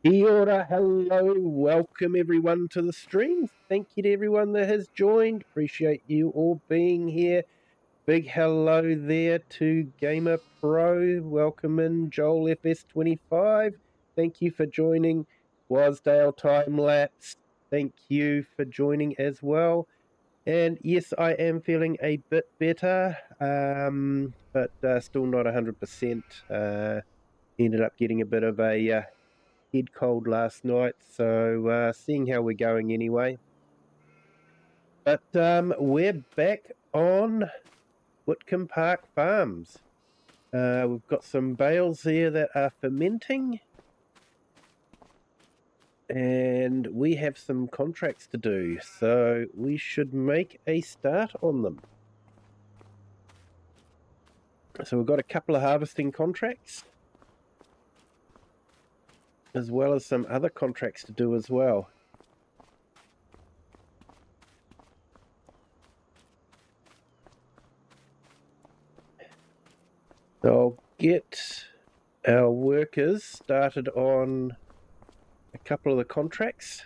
Kia ora, hello, welcome everyone to the stream. Thank you to everyone that has joined. Appreciate you all being here. Big hello there to Gamer Pro. Welcome in, Joel FS25. Thank you for joining. Wasdale Time Lapse. Thank you for joining as well. And yes, I am feeling a bit better, but still not 100%. Ended up getting a bit of a head cold last night, so seeing how we're going anyway. But we're back on Witcombe Park Farms. We've got some bales here that are fermenting, and we have some contracts to do, so we should make a start on them. So we've got a couple of harvesting contracts, as well as some other contracts to do as well. So I'll get our workers started on a couple of the contracts.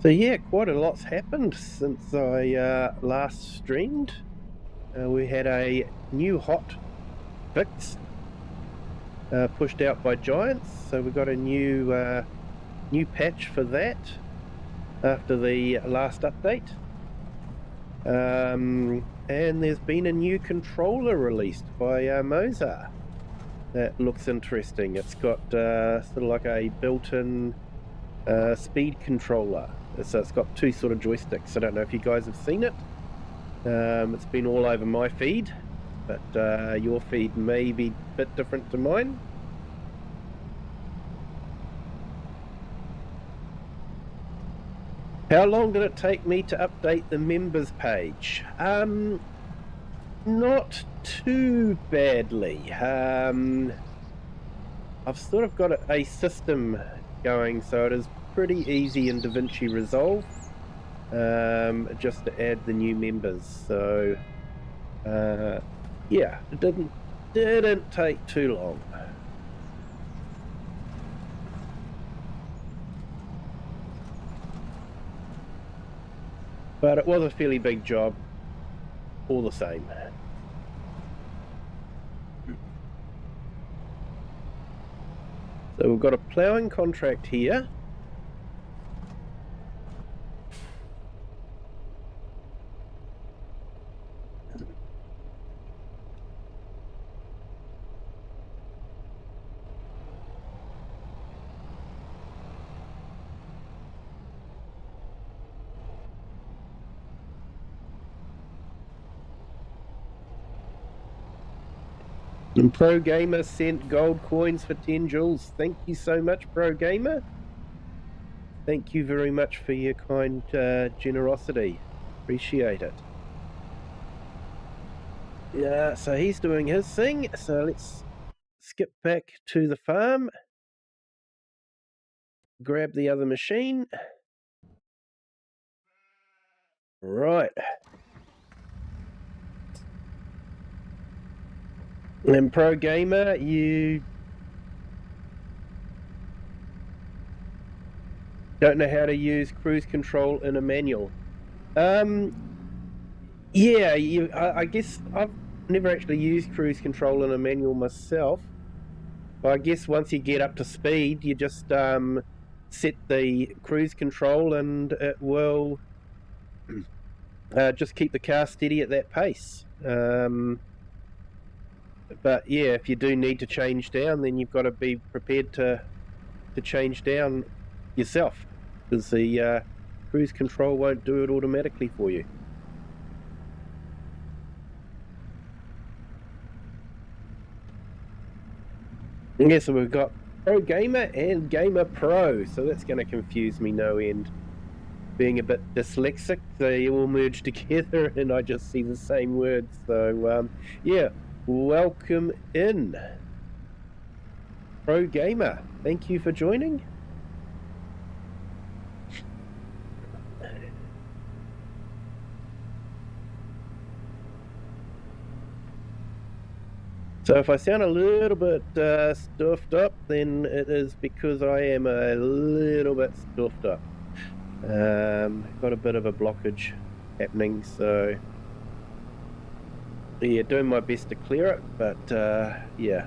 So yeah, quite a lot's happened since I last streamed. We had a new hot fix pushed out by Giants, so we got a new patch for that after the last update. And there's been a new controller released by Mozart that looks interesting. It's got sort of like a built-in speed controller. So it's got two sort of joysticks. I don't know if you guys have seen it. It's been all over my feed, but your feed may be a bit different to mine. How long did it take me to update the members page? Not too badly. I've sort of got a system going, so it is pretty easy in DaVinci Resolve just to add the new members. So yeah, it didn't take too long. But it was a fairly big job all the same. So we've got a ploughing contract here. And Pro Gamer sent gold coins for 10 joules. Thank you so much, Pro Gamer. Thank you very much for your kind generosity. Appreciate it. So he's doing his thing. So let's skip back to the farm. Grab the other machine. Right. And Pro Gamer, you don't know how to use cruise control in a manual. Yeah, I guess I've never actually used cruise control in a manual myself. But I guess once you get up to speed, you just set the cruise control and it will just keep the car steady at that pace. But yeah, if you do need to change down, then you've got to be prepared to change down yourself, because the cruise control won't do it automatically for you. Yeah, so we've got Pro Gamer and Gamer Pro, so that's going to confuse me no end. Being a bit dyslexic, they all merge together and I just see the same words. So yeah, welcome in. Pro Gamer, thank you for joining. So if I sound a little bit stuffed up, then it is because I am a little bit stuffed up. Got a bit of a blockage happening, so yeah, doing my best to clear it, but yeah.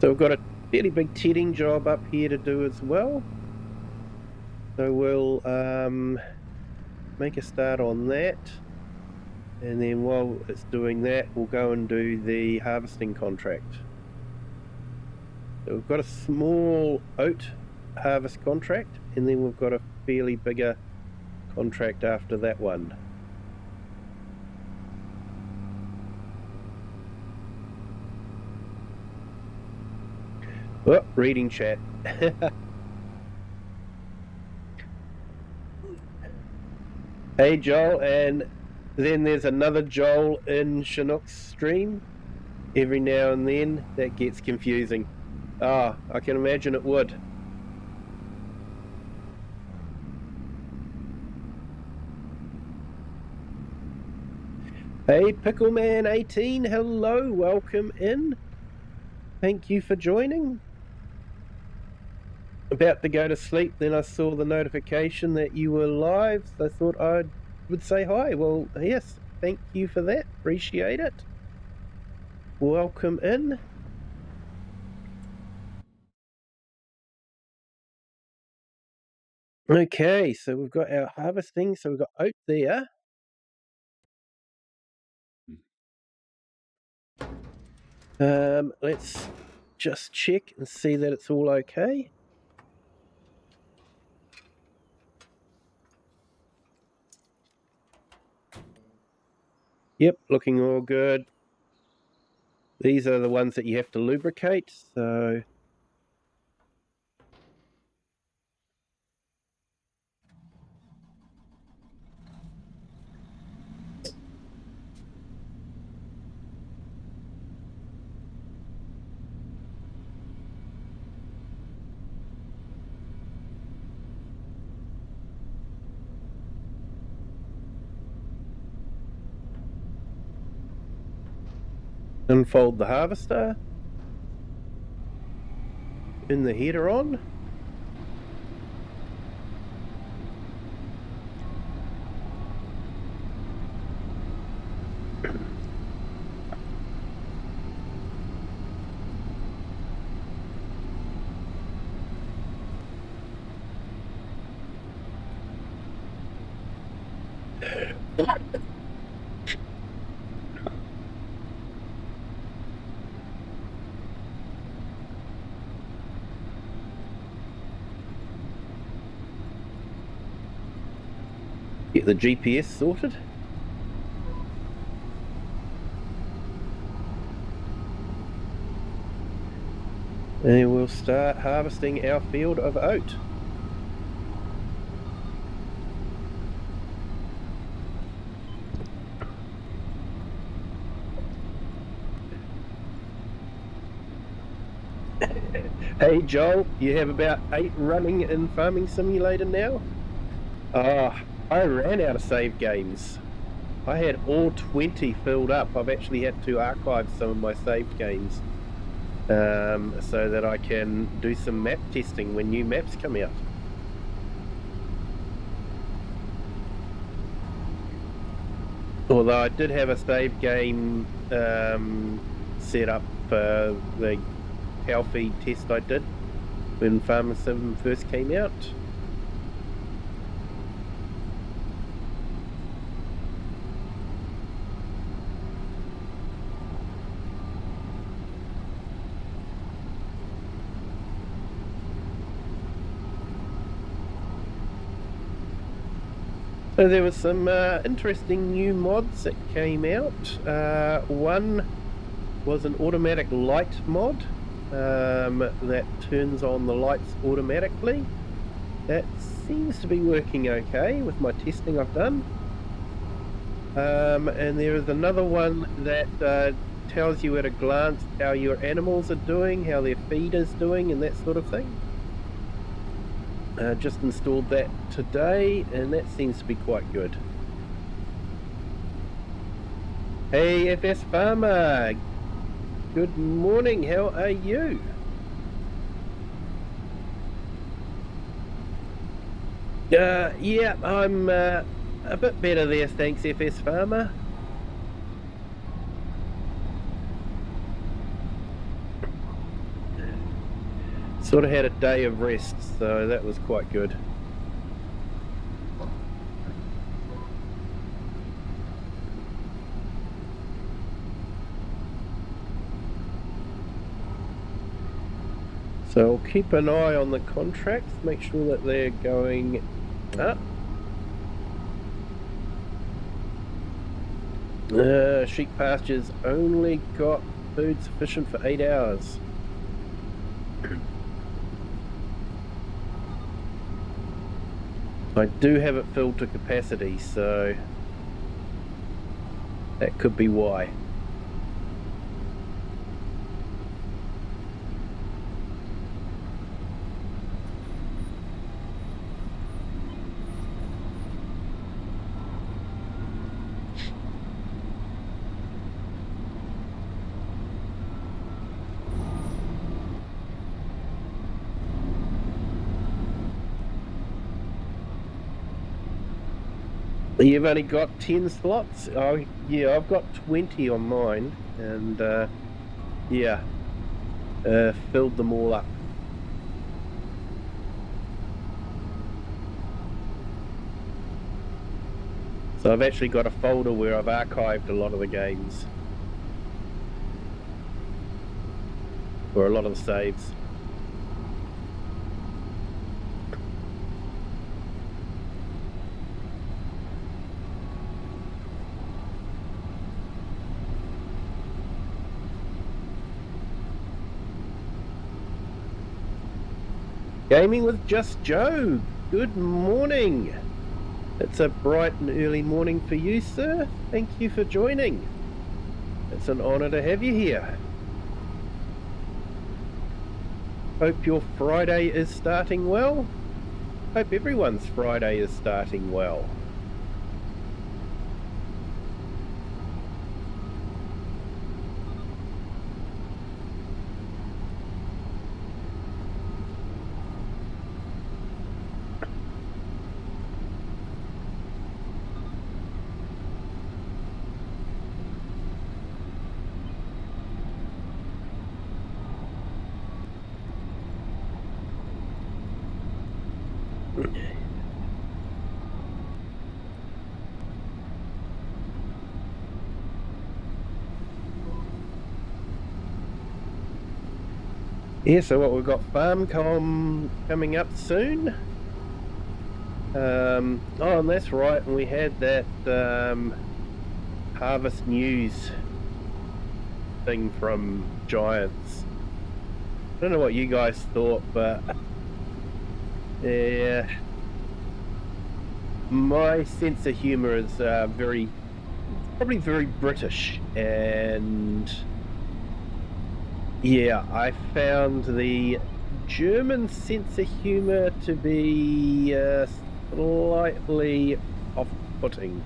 So we've got a fairly big tedding job up here to do as well. So we'll make a start on that. And then while it's doing that, we'll go and do the harvesting contract. So we've got a small oat harvest contract, and then we've got a fairly bigger contract after that one. Oh, reading chat. Hey Joel, and then there's another Joel in Chinook's stream. Every now and then that gets confusing. Ah, I can imagine it would. Hey Pickleman18, hello, welcome in. Thank you for joining. About to go to sleep, then I saw the notification that you were live, so I thought I would say hi. Well, yes, thank you for that, appreciate it. Welcome in. Okay, so we've got our harvesting, so we've got oat there. Let's just check and see that it's all okay. Yep, looking all good. These are the ones that you have to lubricate, so unfold the harvester, in the header on. Get the GPS sorted. And we'll start harvesting our field of oat. Hey Joel, you have about 8 running in Farming Simulator now? I ran out of save games. I had all 20 filled up. I've actually had to archive some of my saved games so that I can do some map testing when new maps come out. Although I did have a save game set up for the cow feed test I did when Farmer Sim first came out. So there was some interesting new mods that came out. One was an automatic light mod, that turns on the lights automatically. That seems to be working okay with my testing I've done. And there is another one that tells you at a glance how your animals are doing, how their feed is doing, and that sort of thing. Just installed that today, and that seems to be quite good. Hey FS Farmer, good morning, how are you? Yeah, I'm a bit better there, thanks FS Farmer. Sort of had a day of rest, so that was quite good. So I'll keep an eye on the contracts, make sure that they're going up. Sheep pastures only got food sufficient for 8 hours. I do have it filled to capacity, so that could be why. You've only got 10 slots? Oh, yeah, I've got 20 on mine, and yeah, filled them all up. So I've actually got a folder where I've archived a lot of the games, or a lot of the saves. Gaming with Just Joe, good morning. It's a bright and early morning for you, sir. Thank you for joining. It's an honour to have you here. Hope your Friday is starting well. Hope everyone's Friday is starting well. Yeah, so what we've got FarmCom coming up soon. Oh, and that's right, and we had that Harvest News thing from Giants. I don't know what you guys thought, but yeah, my sense of humour is probably very British, and yeah, I found the German sense of humour to be slightly off-putting.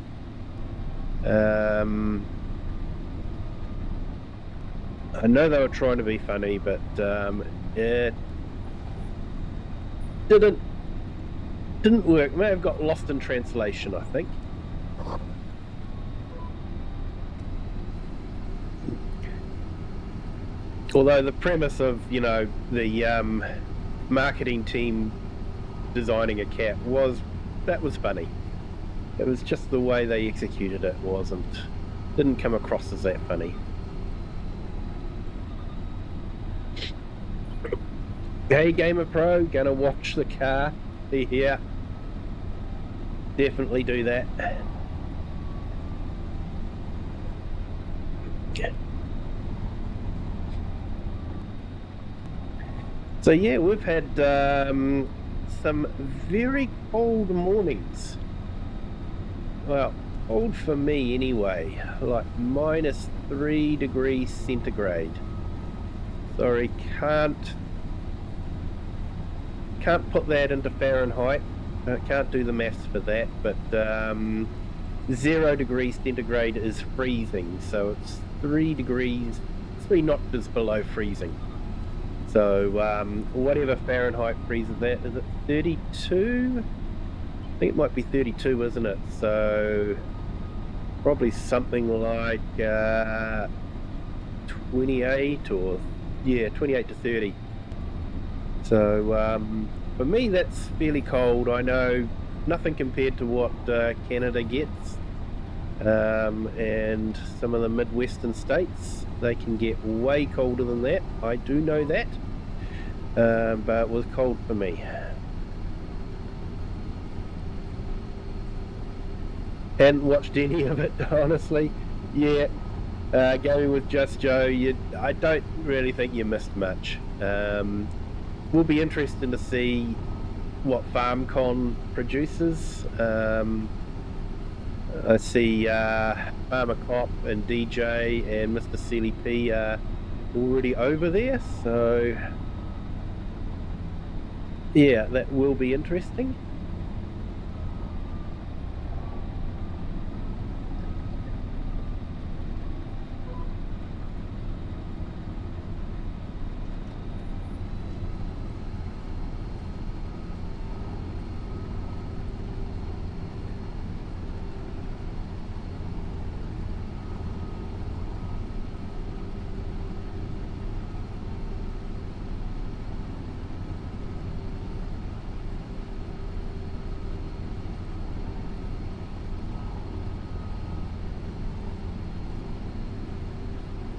I know they were trying to be funny, but it didn't work. May have got lost in translation, I think. Although the premise of, you know, the marketing team designing a cat was funny. It was just the way they executed it didn't come across as that funny. Hey Gamer Pro, gonna watch the car. Yeah, definitely do that. So yeah, we've had some very cold mornings. Well, cold for me anyway, like -3 degrees centigrade. Sorry, can't put that into Fahrenheit. Can't do the maths for that, but 0 degrees centigrade is freezing, so it's 3 notches below freezing. So whatever Fahrenheit freezes that, is it 32? I think it might be 32, isn't it? So probably something like 28 or, yeah, 28 to 30. So for me, that's fairly cold. I know nothing compared to what Canada gets, and some of the Midwestern states, they can get way colder than that. I do know that, but it was cold for me. Hadn't watched any of it, honestly. Yeah, going with Just Joe, I don't really think you missed much. Will be interesting to see what FarmCon produces. I see Farmer Cop and DJ and Mr. CLP are already over there, so yeah, that will be interesting.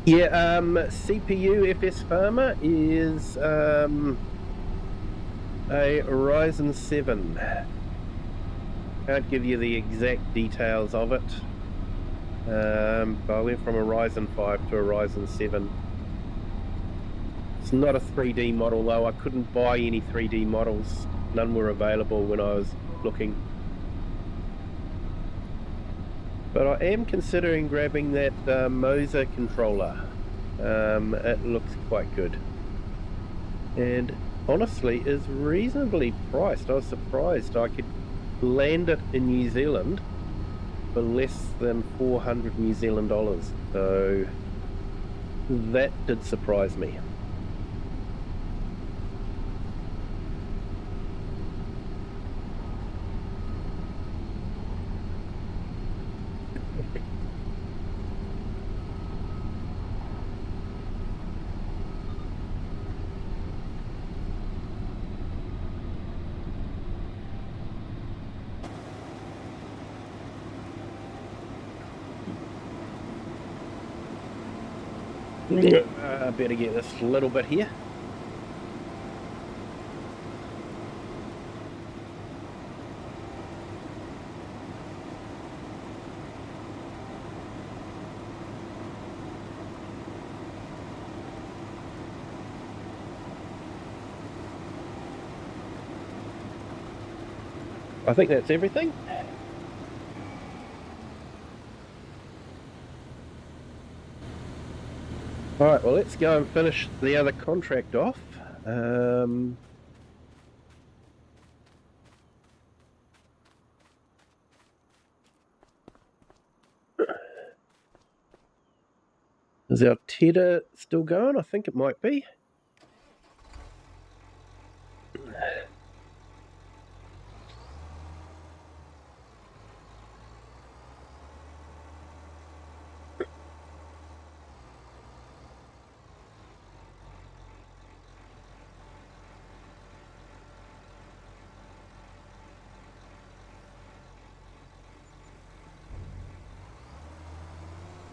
Yeah, CPU FS Farmer is a Ryzen 7. Can't give you the exact details of it. But I went from a Ryzen 5 to a Ryzen 7. It's not a 3D model though. I couldn't buy any 3D models. None were available when I was looking. But I am considering grabbing that Moser controller. It looks quite good. And honestly is reasonably priced. I was surprised I could land it in New Zealand for less than 400 New Zealand dollars. So that did surprise me. Better get this little bit here. I think that's everything. Alright, well let's go and finish the other contract off. Is our Tedder still going? I think it might be.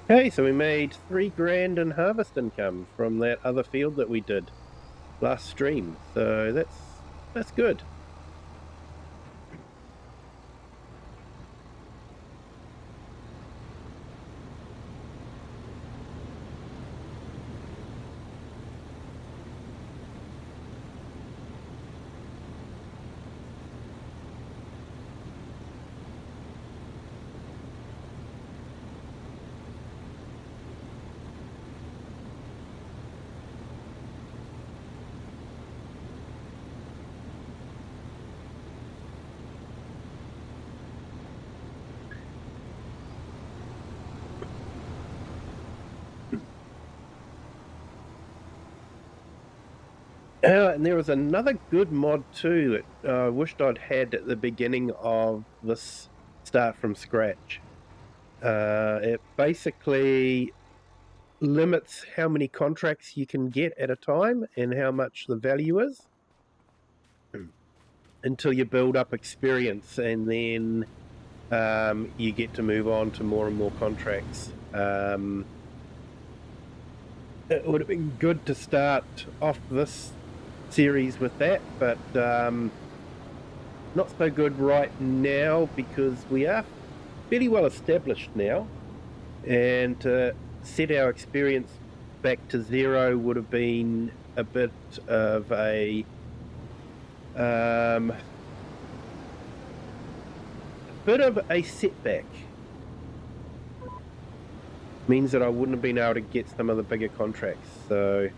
Okay, so we made 3 grand in harvest income from that other field that we did last stream. So that's good. And there was another good mod too that I wished I'd had at the beginning of this start from scratch. It basically limits how many contracts you can get at a time and how much the value is until you build up experience, and then you get to move on to more and more contracts. It would have been good to start off this series with that, but not so good right now because we are fairly well established now, and to set our experience back to 0 would have been a bit of a setback. Means that I wouldn't have been able to get some of the bigger contracts, so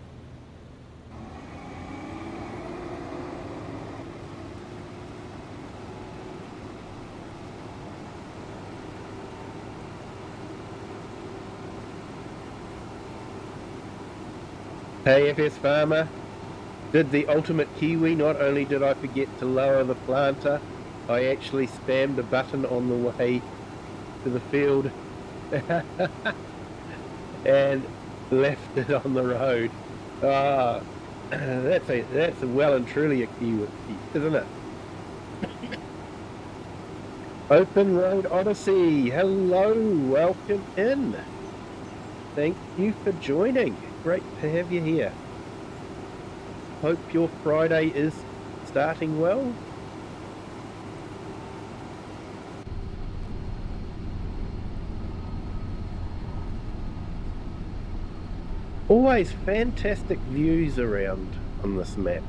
hey FS Farmer, did the ultimate Kiwi. Not only did I forget to lower the planter, I actually spammed a button on the way to the field and left it on the road. That's well and truly a Kiwi, isn't it? Open Road Odyssey, hello, welcome in. Thank you for joining. Great to have you here. Hope your Friday is starting well. Always fantastic views around on this map.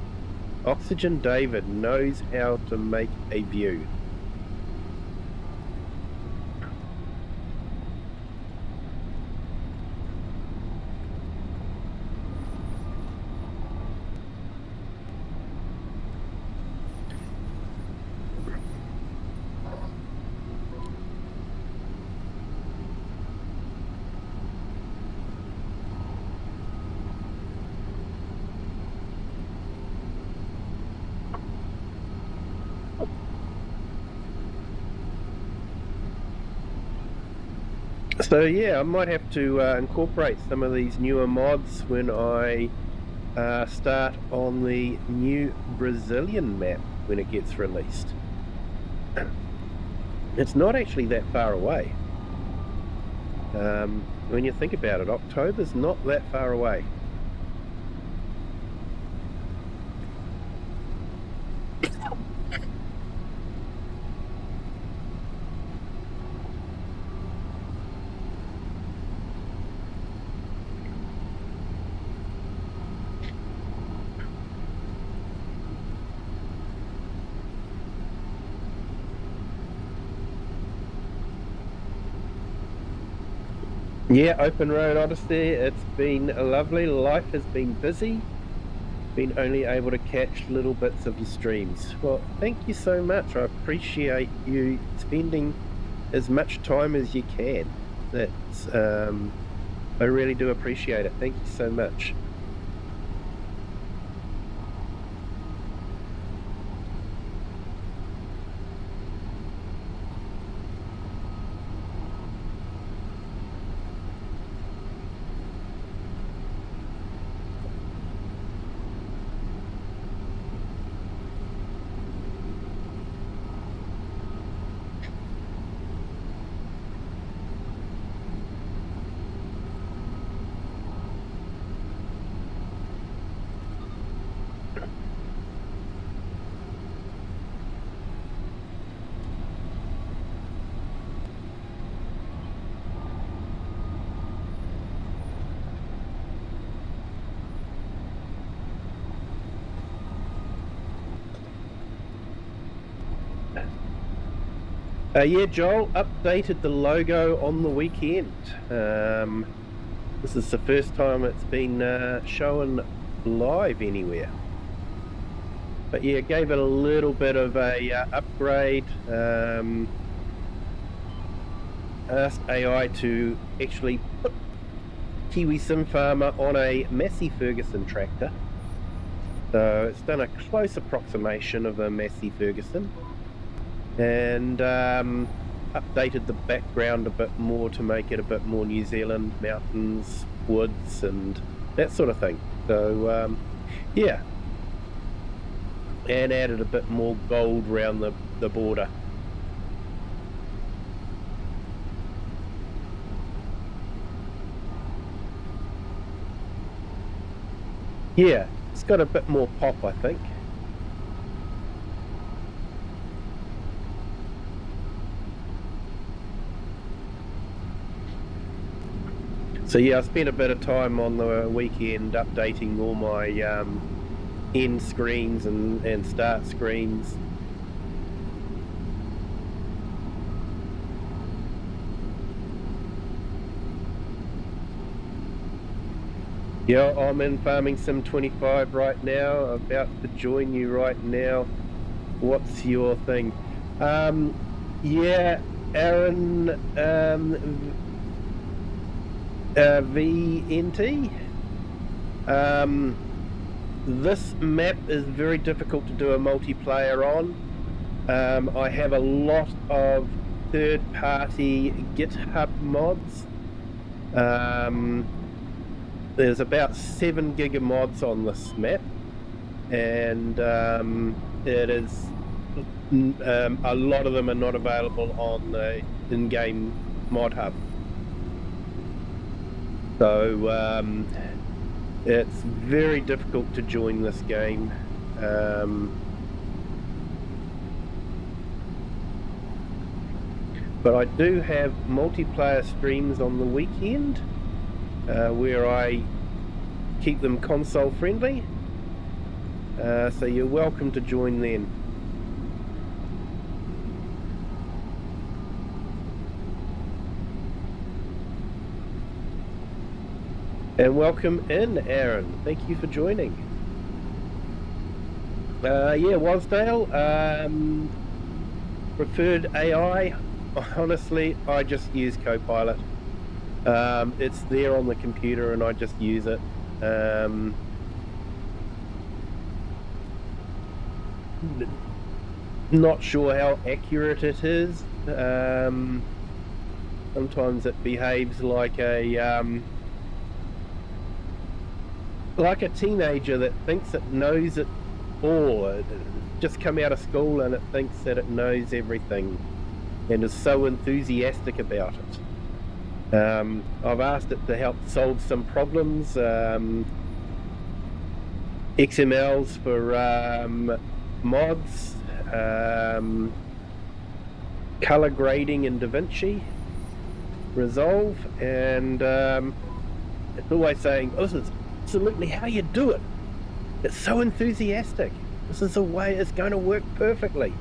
OxygenDavid knows how to make a view. So yeah, I might have to incorporate some of these newer mods when I start on the new Brazilian map when it gets released. It's not actually that far away. When you think about it, October's not that far away. Yeah, Open Road Odyssey, it's been lovely. Life has been busy. Been only able to catch little bits of your streams. Well, thank you so much. I appreciate you spending as much time as you can. That's I really do appreciate it. Thank you so much. Yeah, Joel updated the logo on the weekend. This is the first time it's been shown live anywhere. But yeah, gave it a little bit of a upgrade. Asked AI to actually put Kiwi Sim Farmer on a Massey Ferguson tractor. So it's done a close approximation of a Massey Ferguson, and updated the background a bit more to make it a bit more New Zealand, mountains, woods and that sort of thing. So yeah, and added a bit more gold around the border. Yeah, it's got a bit more pop, I think. So yeah, I spent a bit of time on the weekend updating all my end screens and start screens. Yeah, I'm in Farming Sim 25 right now, about to join you right now. What's your thing? Yeah, Aaron, VNT. This map is very difficult to do a multiplayer on. I have a lot of third-party GitHub mods. There's about 7 gig of mods on this map, and it is a lot of them are not available on the in-game mod hub. So it's very difficult to join this game. But I do have multiplayer streams on the weekend where I keep them console friendly. So you're welcome to join then. And welcome in, Aaron. Thank you for joining. Yeah, Wasdale. Preferred AI. Honestly, I just use Copilot. It's there on the computer and I just use it. Not sure how accurate it is. Sometimes it behaves like a teenager that thinks it knows it all. It just come out of school and it thinks that it knows everything and is so enthusiastic about it. I've asked it to help solve some problems, XMLs for mods, color grading in DaVinci Resolve, and it's always saying, oh, this is absolutely how you do it. It's so enthusiastic. This is the way it's going to work perfectly.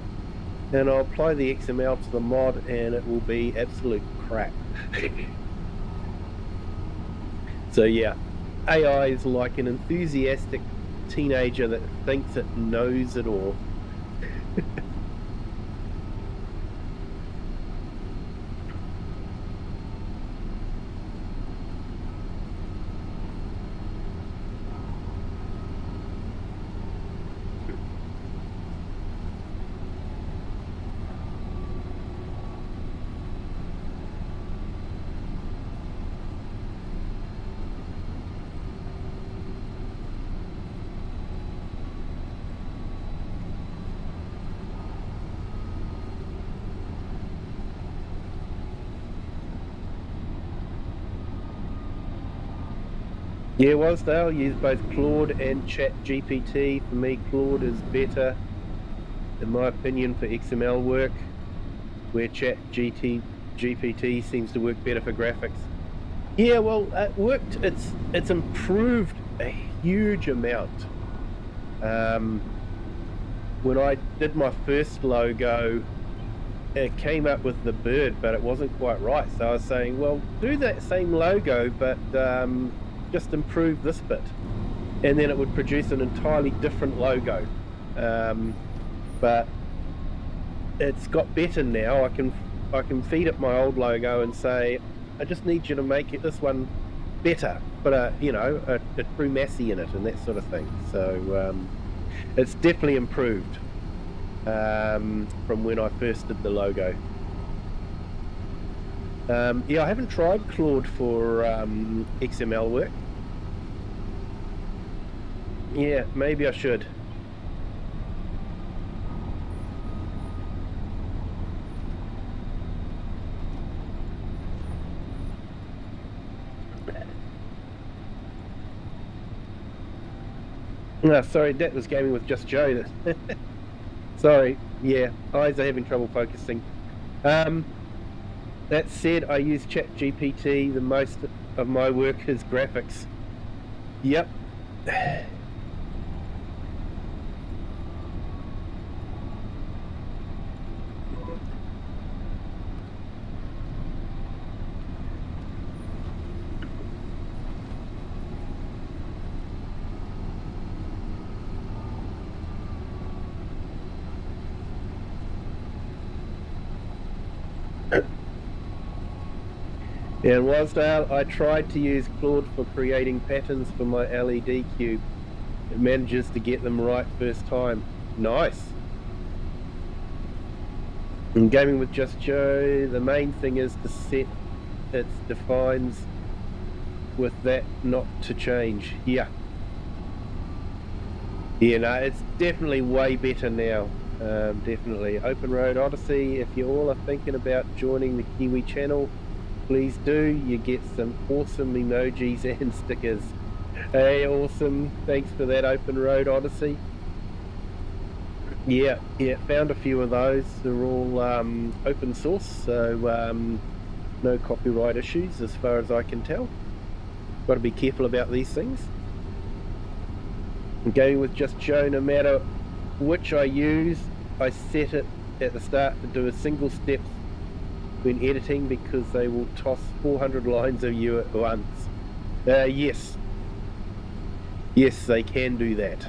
And I'll apply the XML to the mod and it will be absolute crap. So yeah, AI is like an enthusiastic teenager that thinks it knows it all. Yeah, Wasdale, use both Claude and ChatGPT. For me, Claude is better, in my opinion, for XML work, where ChatGPT seems to work better for graphics. Yeah, well, it worked. It's improved a huge amount. When I did my first logo, it came up with the bird, but it wasn't quite right. So I was saying, well, do that same logo, but just improve this bit, and then it would produce an entirely different logo. But it's got better now. I can feed it my old logo and say, I just need you to make it this one better, but a true Massey in it and that sort of thing. So It's definitely improved from when I first did the logo. Yeah, I haven't tried Claude for XML work. Yeah, maybe I should. No, sorry, that was gaming with just Joe. Sorry, yeah, eyes are having trouble focusing. That said, I use ChatGPT. The most of my work is graphics. Yep. And Wasdale, I tried to use Claude for creating patterns for my LED cube. It manages to get them right first time. Nice. In gaming with Just Joe, the main thing is to set its defines with that not to change. Yeah. Yeah, no, it's definitely way better now. Definitely. Open Road Odyssey, if you all are thinking about joining the Kiwi channel, please do. You get some awesome emojis and stickers. Hey, awesome. Thanks for that, Open Road Odyssey. Yeah, found a few of those. They're all open source, so no copyright issues as far as I can tell. Got to be careful about these things. And going with Just Joe, no matter which I use, I set it at the start to do a single step when editing because they will toss 400 lines of you at once. Yes, they can do that.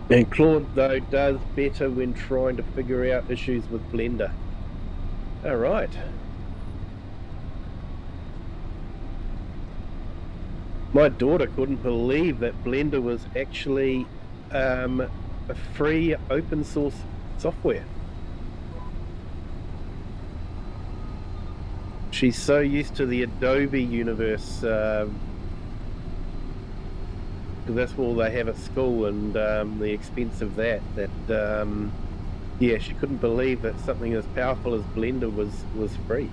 And Claude, though, does better when trying to figure out issues with Blender. Alright. My daughter couldn't believe that Blender was actually a free open source software. She's so used to the Adobe universe. That's all they have at school, and the expense of that yeah, she couldn't believe that something as powerful as Blender was free.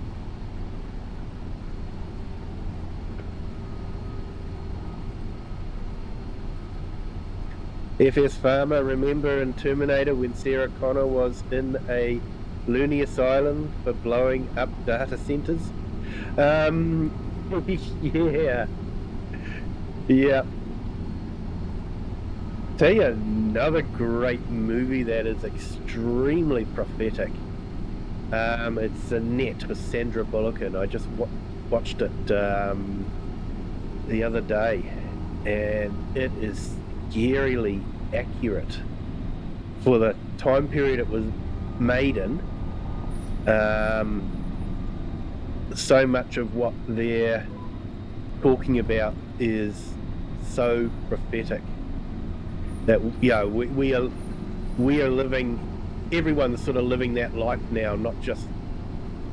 FS Farmer, remember in Terminator when Sarah Connor was in a loony asylum for blowing up data centers? Yeah. Tell you another great movie that is extremely prophetic. It's Annette with Sandra Bullock, and I just watched it the other day, and it is scarily accurate for the time period it was made in. So much of what they're talking about is so prophetic. That we are living, everyone's sort of living that life now, not just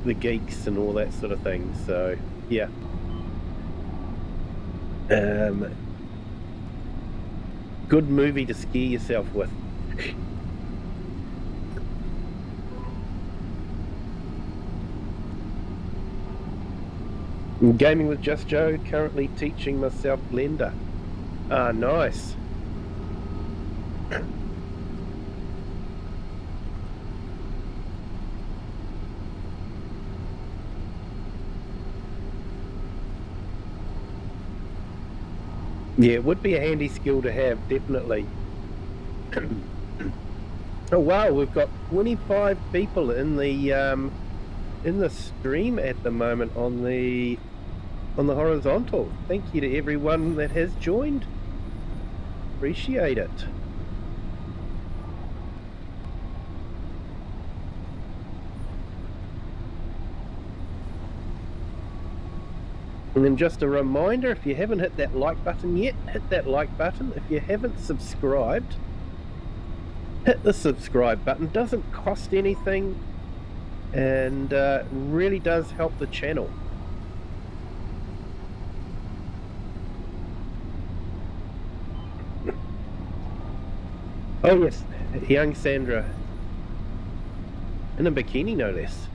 the geeks and all that sort of thing. So yeah, good movie to scare yourself with. Gaming with Just Joe, currently teaching myself Blender. Ah, nice. Yeah, it would be a handy skill to have, definitely. Oh wow, we've got 25 people in the stream at the moment on the horizontal. Thank you to everyone that has joined. Appreciate it. And then just a reminder, if you haven't hit that like button yet, hit that like button. If you haven't subscribed, hit the subscribe button. Doesn't cost anything and really does help the channel. Oh yes, young Sandra. In a bikini, no less.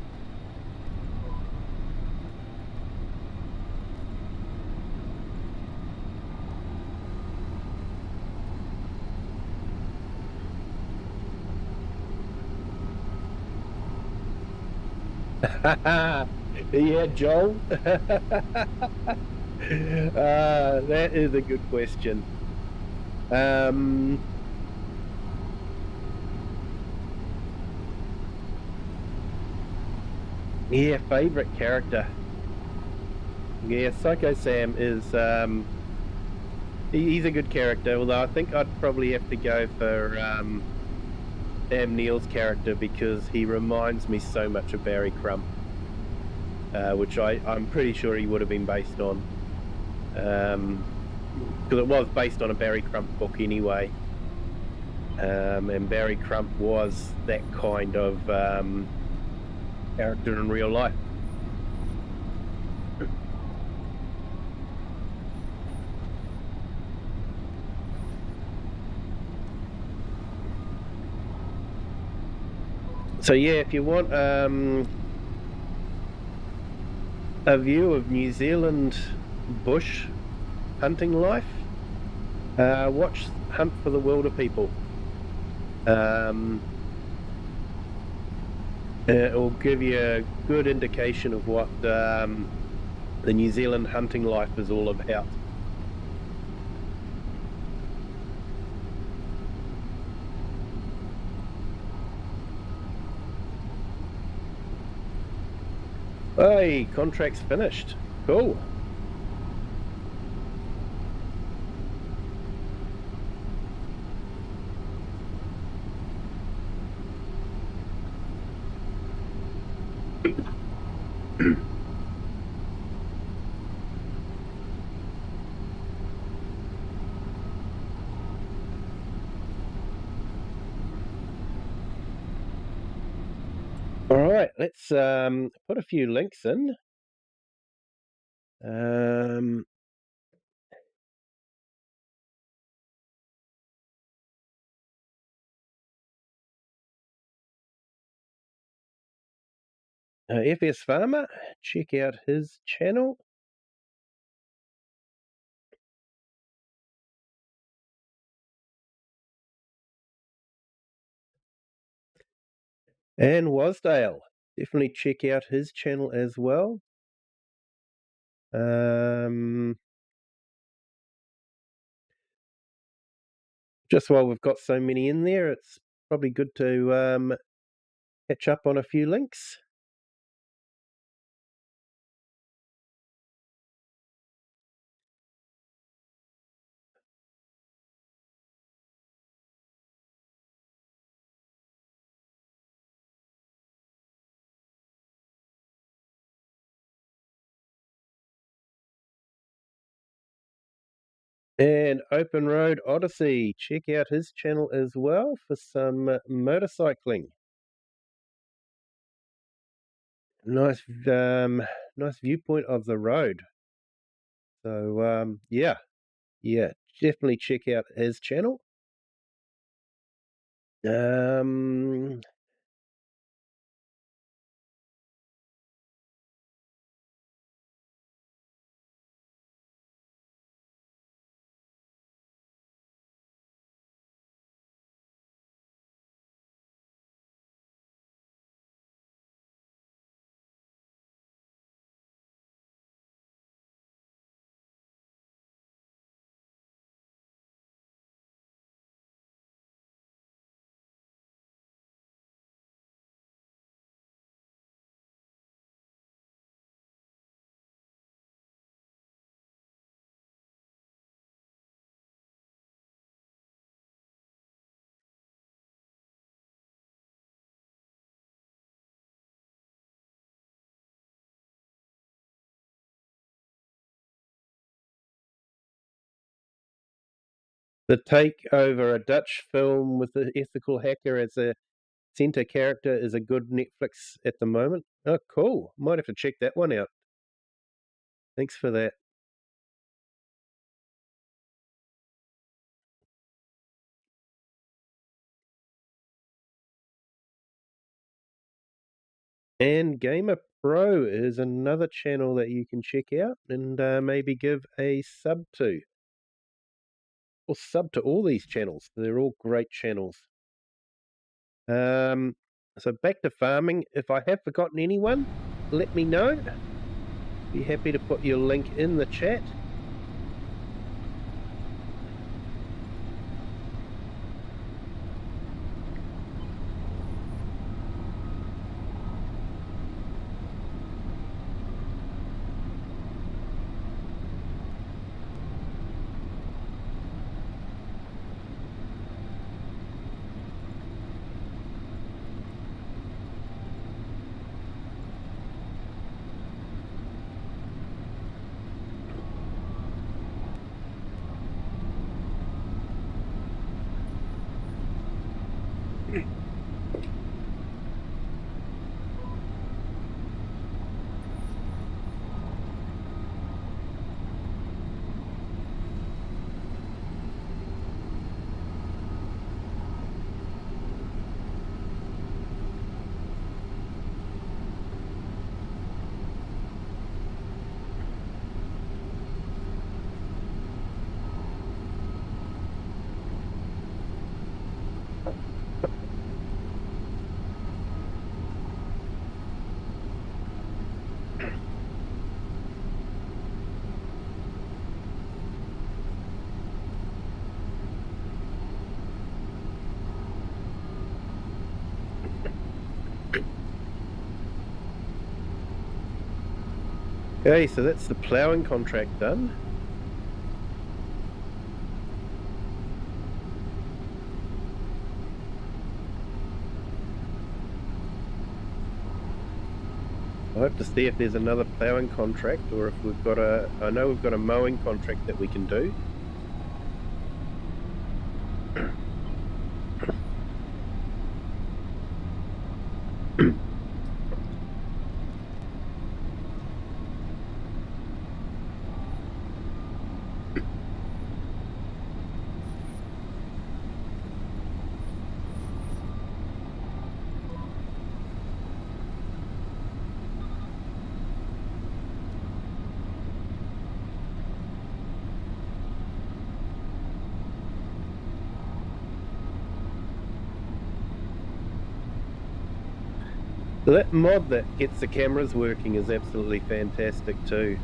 Yeah, Joel. That is a good question. Yeah, favorite character. Yeah, Psycho Sam is he's a good character, although I think I'd probably have to go for Sam Neill's character because he reminds me so much of Barry Crump, which I'm pretty sure he would have been based on, because it was based on a Barry Crump book anyway, and Barry Crump was that kind of character in real life. So yeah, if you want a view of New Zealand bush hunting life, watch Hunt for the Wilder People. It will give you a good indication of what the New Zealand hunting life is all about. Hey, contract's finished. Cool. All right, let's put a few links in. FS Farmer, check out his channel. And Wasdale, definitely check out his channel as well. Just while we've got so many in there, it's probably good to catch up on a few links. And Open Road Odyssey, check out his channel as well for some motorcycling. Nice, nice viewpoint of the road. So yeah, definitely check out his channel. The take over a Dutch film with the ethical hacker as a centre character is a good Netflix at the moment. Oh, cool. Might have to check that one out. Thanks for that. And Gamer Pro is another channel that you can check out and maybe give a sub to. Or sub to all these channels. They're all great channels. So back to farming. If I have forgotten anyone, let me know. Be happy to put your link in the chat. Okay, so that's the ploughing contract done. I hope to see if there's another ploughing contract or if we've got I know we've got a mowing contract that we can do. So that mod that gets the cameras working is absolutely fantastic too.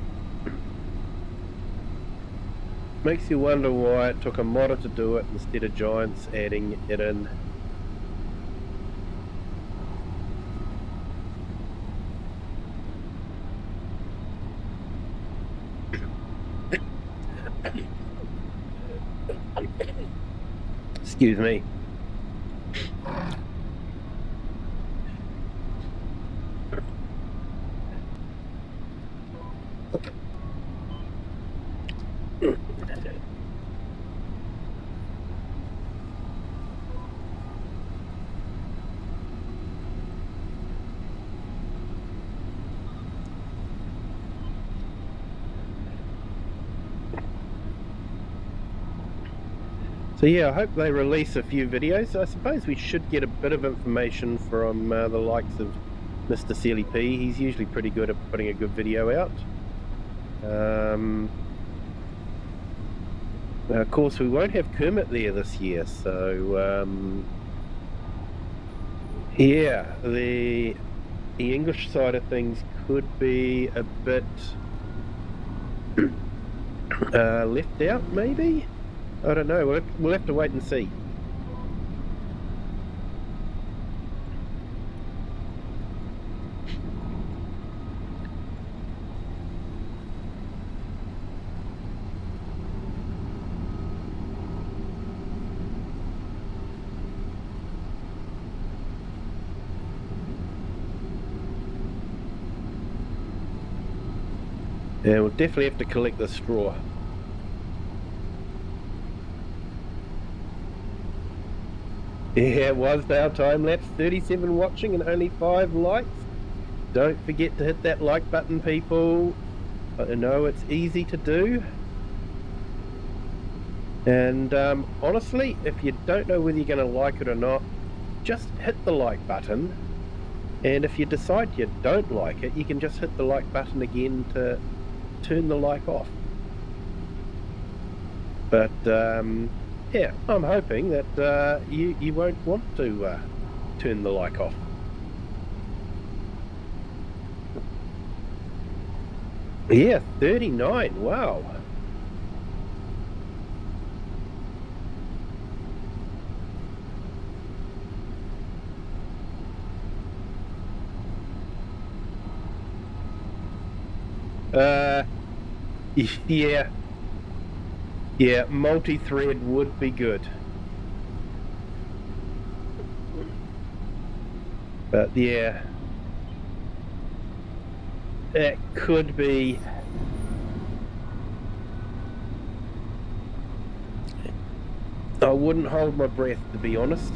Makes you wonder why it took a modder to do it instead of Giants adding it in. Excuse me. So yeah, I hope they release a few videos. I suppose we should get a bit of information from the likes of Mr. Sealy P. He's usually pretty good at putting a good video out. Of course, we won't have Kermit there this year, so yeah, the English side of things could be a bit left out, maybe? I don't know, we'll have to wait and see. Yeah, we'll definitely have to collect the straw. Yeah, it was our time lapse. 37 watching and only 5 likes. Don't forget to hit that like button, people. I know it's easy to do. And honestly, if you don't know whether you're going to like it or not, just hit the like button. And if you decide you don't like it, you can just hit the like button again to turn the like off. But yeah, I'm hoping that you won't want to turn the like off. Yeah, 39, wow. Yeah, multi-thread would be good. But yeah, it could be. I wouldn't hold my breath, to be honest.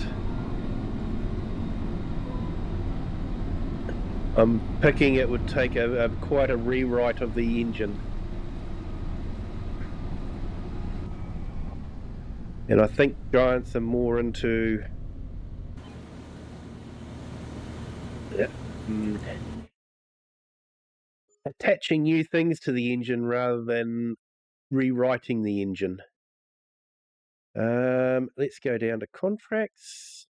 I'm picking it would take quite a rewrite of the engine. And I think giants are more into attaching new things to the engine rather than rewriting the engine. Let's go down to contracts.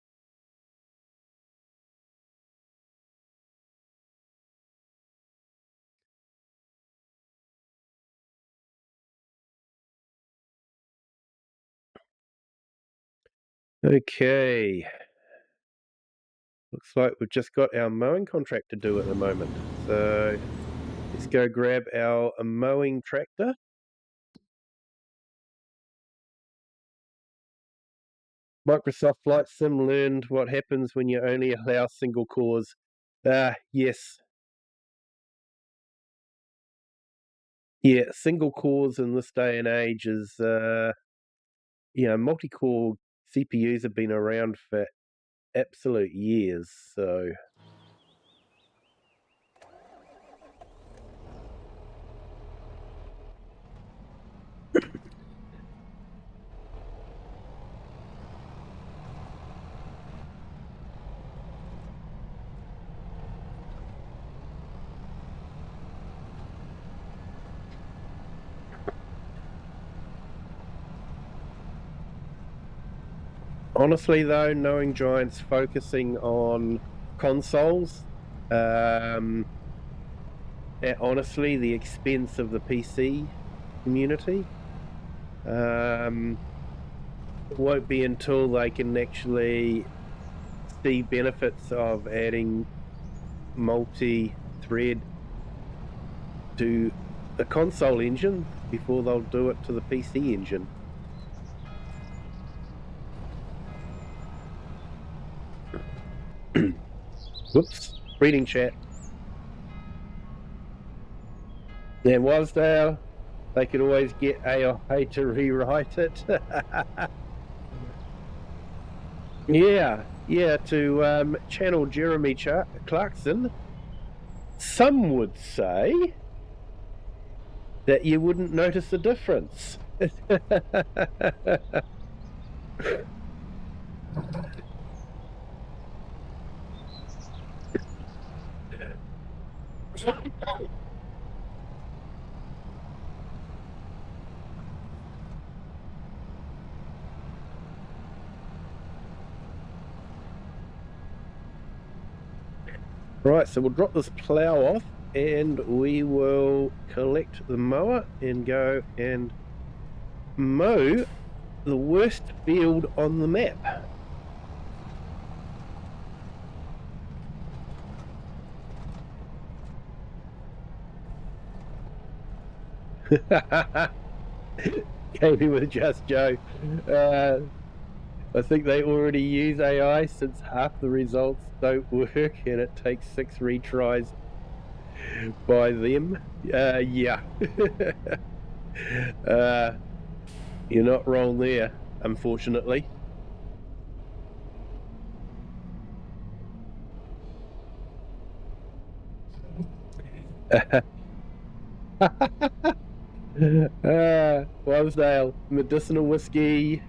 Okay. Looks like we've just got our mowing contract to do at the moment. So let's go grab our mowing tractor. Microsoft Flight Sim learned what happens when you only allow single cores. Yes. Yeah, single cores in this day and age is, multi-core CPUs have been around for absolute years, so... Honestly, though, knowing Giant's focusing on consoles, at honestly the expense of the PC community, it won't be until they can actually see benefits of adding multi-thread to the console engine before they'll do it to the PC engine. Whoops, reading chat. There was there. They could always get AI to rewrite it. Yeah, to channel Jeremy Clarkson, some would say that you wouldn't notice the difference. Right, so we'll drop this plough off and we will collect the mower and go and mow the worst field on the map. Kiwi with Just Joe. I think they already use AI since half the results don't work and it takes 6 retries by them. Yeah. You're not wrong there, unfortunately. Wasdale, medicinal whiskey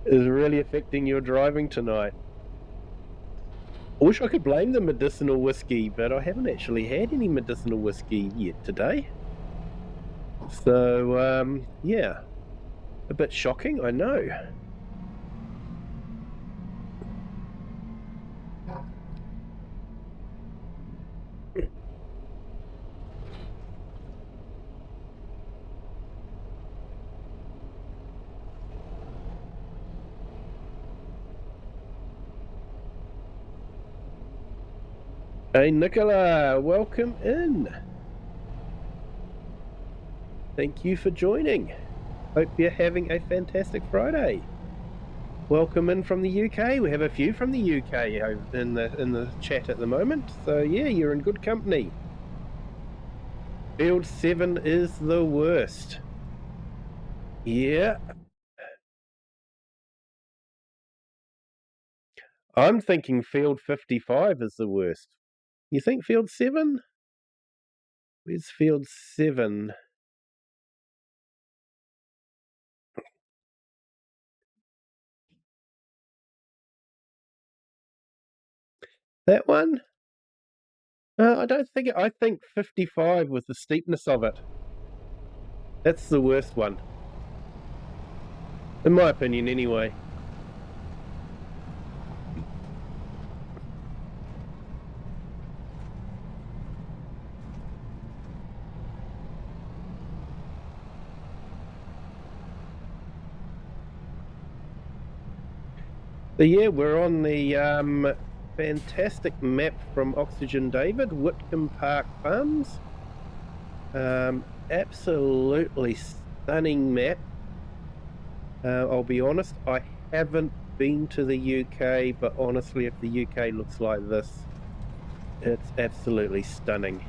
is really affecting your driving tonight. I wish I could blame the medicinal whiskey, but I haven't actually had any medicinal whiskey yet today. So, yeah, a bit shocking, I know. Hey Nicola, welcome in. Thank you for joining. Hope you're having a fantastic Friday. Welcome in from the UK. We have a few from the UK in the chat at the moment. So yeah, you're in good company. Field 7 is the worst. Yeah. I'm thinking Field 55 is the worst. You think Field 7? Where's Field 7? That one? I don't think it. I think 55 was the steepness of it. That's the worst one. In my opinion, anyway. So yeah, we're on the fantastic map from OxygenDavid, Witcombe Park Farms. Absolutely stunning map. I'll be honest, I haven't been to the UK, but honestly, if the UK looks like this, it's absolutely stunning.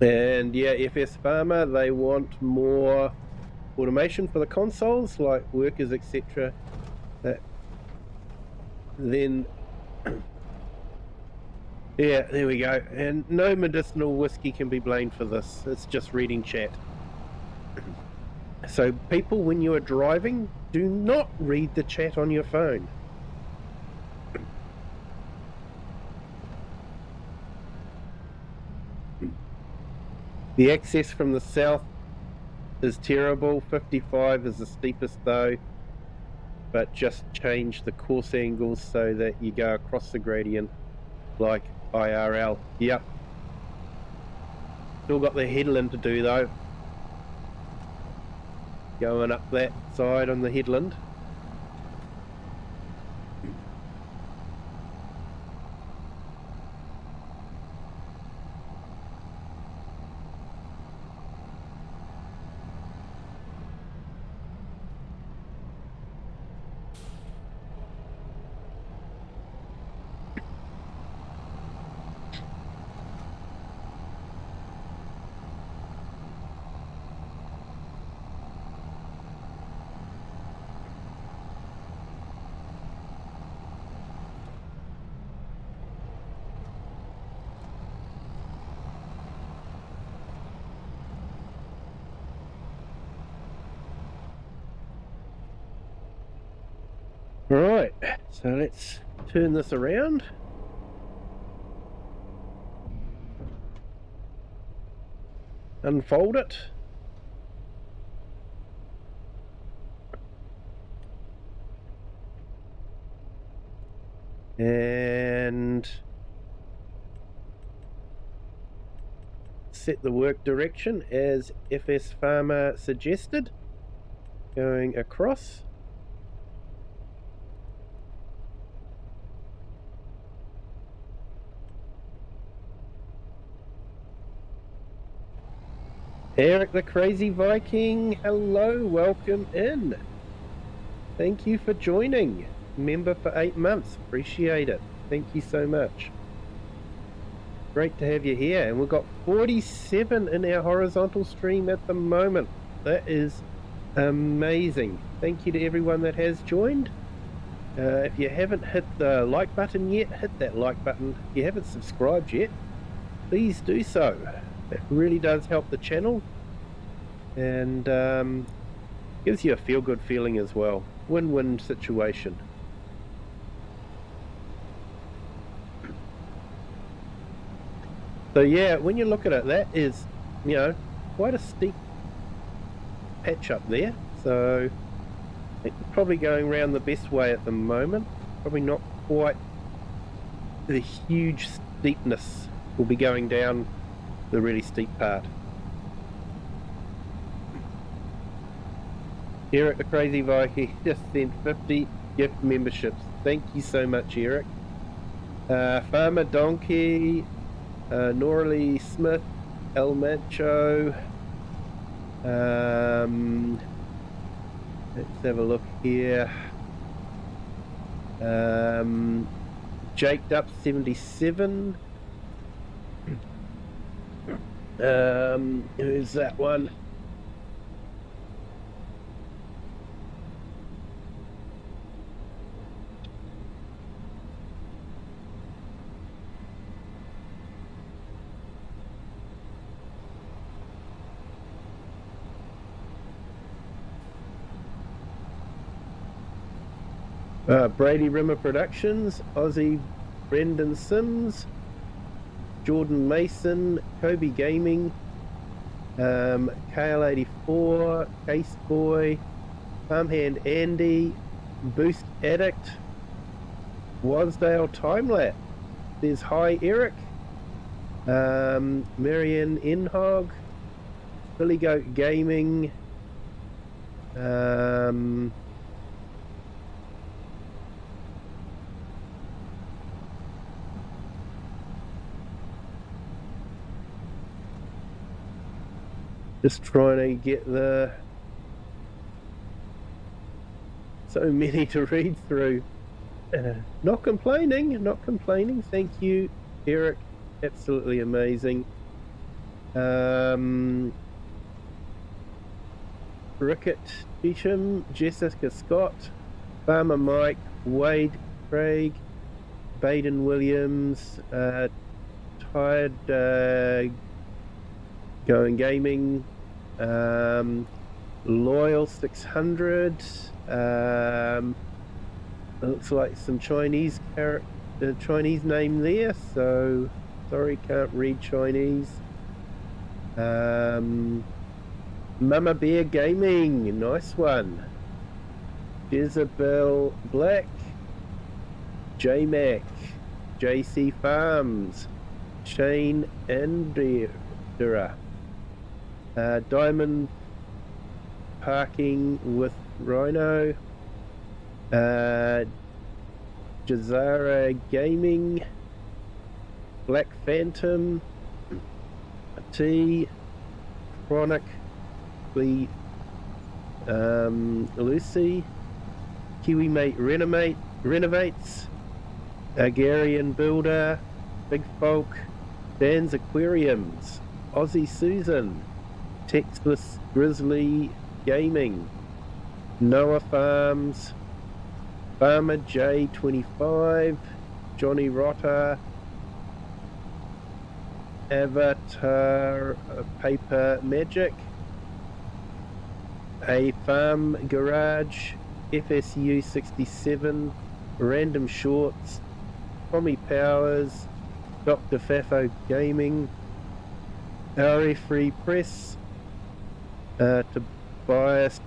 And yeah, FS Farmer, they want more automation for the consoles, like workers, etc. Then, yeah, there we go. And no medicinal whiskey can be blamed for this. It's just reading chat. So people, when you are driving, do not read the chat on your phone. The access from the south is terrible. 55 is the steepest though, but just change the course angles so that you go across the gradient like IRL. Yep. Still got the headland to do though. Going up that side on the headland. Right, so let's turn this around. Unfold it. And set the work direction as FS Farmer suggested. Going across. Eric the Crazy Viking, hello, welcome in. Thank you for joining. Member for 8 months, appreciate it. Thank you so much. Great to have you here. And we've got 47 in our horizontal stream at the moment. That is amazing. Thank you to everyone that has joined. If you haven't hit the like button yet, hit that like button. If you haven't subscribed yet, please do so. It really does help the channel, and gives you a feel-good feeling as well. Win-win situation. So yeah, when you look at it, that is, you know, quite a steep patch up there. So I think we're probably going around the best way at the moment. Probably not quite the huge steepness. We'll be going down the really steep part. Eric the Crazy Viking just sent 50 gift memberships. Thank you so much, Eric. Farmer Donkey, Noralee Smith, El Macho. Let's have a look here. Jaked Up 77. Who's that one? Brady Rimmer Productions, Aussie Brendan Sims, Jordan Mason, Kobe Gaming, KL84, Case Boy, Farmhand Andy, Boost Addict, Wasdale Timelapse. There's Hi Eric, Marianne Inhog, Billy Goat Gaming, just trying to get the so many to read through. Not complaining, not complaining. Thank you, Eric. Absolutely amazing. Rickett Beecham, Jessica Scott, Farmer Mike, Wade Craig, Baden Williams, Tired Going Gaming, Loyal 600. It looks like some Chinese Chinese name there, so sorry, can't read Chinese. Mama Bear Gaming, nice one. Jezebel Black, J-Mac, JC Farms, Shane Andera, Diamond Parking with Rhino, Jazara Gaming, Black Phantom, T, Chronic, Lucy, Kiwi Mate Renovates, Agarian Builder, Big Folk, Dan's Aquariums, Aussie Susan, Textless Grizzly Gaming, Noah Farms, Farmer J25, Johnny Rotter, Avatar Paper Magic, A Farm Garage, FSU 67, Random Shorts, Tommy Powers, Dr. Fafo Gaming, RE Free Press, Tobias.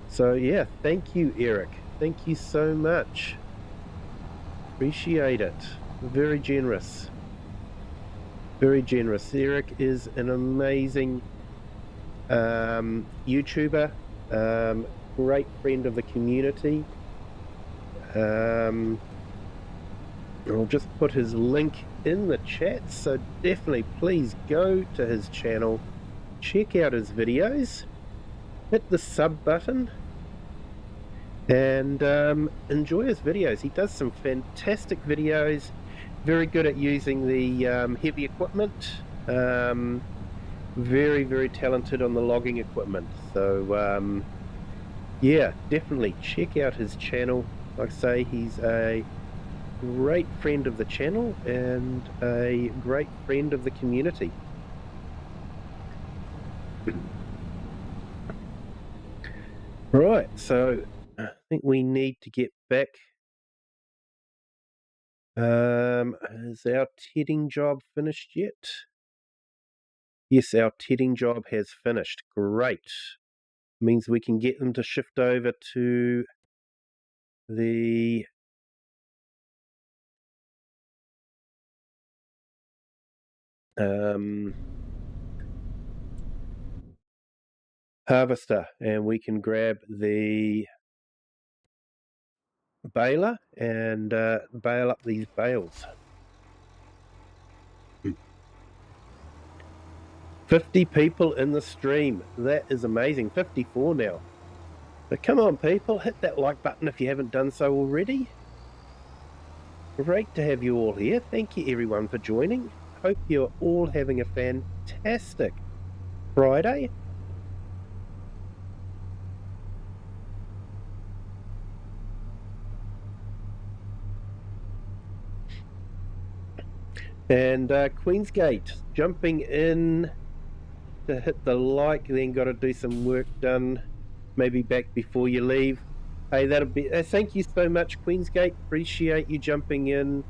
So yeah, thank you, Eric. Thank you so much. Appreciate it. Very generous. Very generous. Eric is an amazing YouTuber, great friend of the community. I'll just put his link in the chat, so definitely please go to his channel, check out his videos, hit the sub button, and enjoy his videos. He does some fantastic videos, very good at using the heavy equipment, very, very talented on the logging equipment. So yeah, definitely check out his channel. Like I say, he's a great friend of the channel and a great friend of the community. Right, so I think we need to get back. Is our tedding job finished yet? Yes, our tedding job has finished. Great. Means we can get them to shift over to the harvester, and we can grab the baler and bale up these bales. 50 people in the stream. That is amazing. 54 now. But come on, people, hit that like button if you haven't done so already. Great to have you all here. Thank you everyone for joining. Hope you're all having a fantastic Friday. And Queensgate jumping in to hit the like, then got to do some work done, maybe back before you leave. Hey, that'll be thank you so much, Queensgate. Appreciate you jumping in.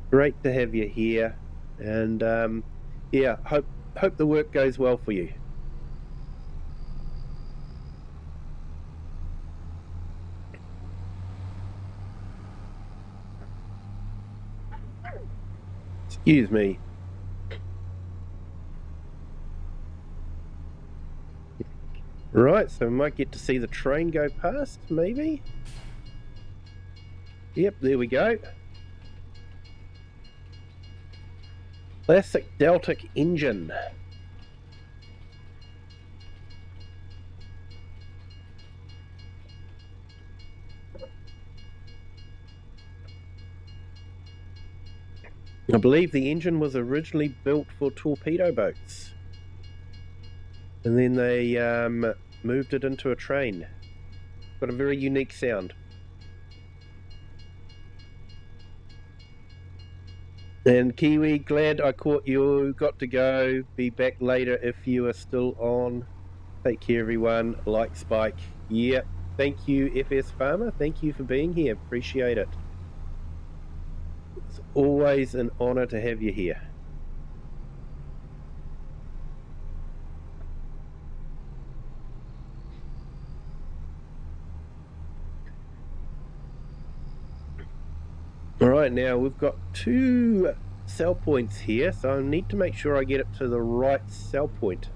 Great to have you here, and yeah, hope the work goes well for you. Excuse me. Right, so we might get to see the train go past, maybe. Yep, there we go. Classic Deltic engine. I believe the engine was originally built for torpedo boats, and then they moved it into a train. Got a very unique sound. And Kiwi, glad I caught you. Got to go. Be back later if you are still on. Take care, everyone. Like Spike. Yep. Thank you, FS Farmer. Thank you for being here. Appreciate it. It's always an honor to have you here. All right, now we've got 2 sell points here, so I need to make sure I get it to the right sell point.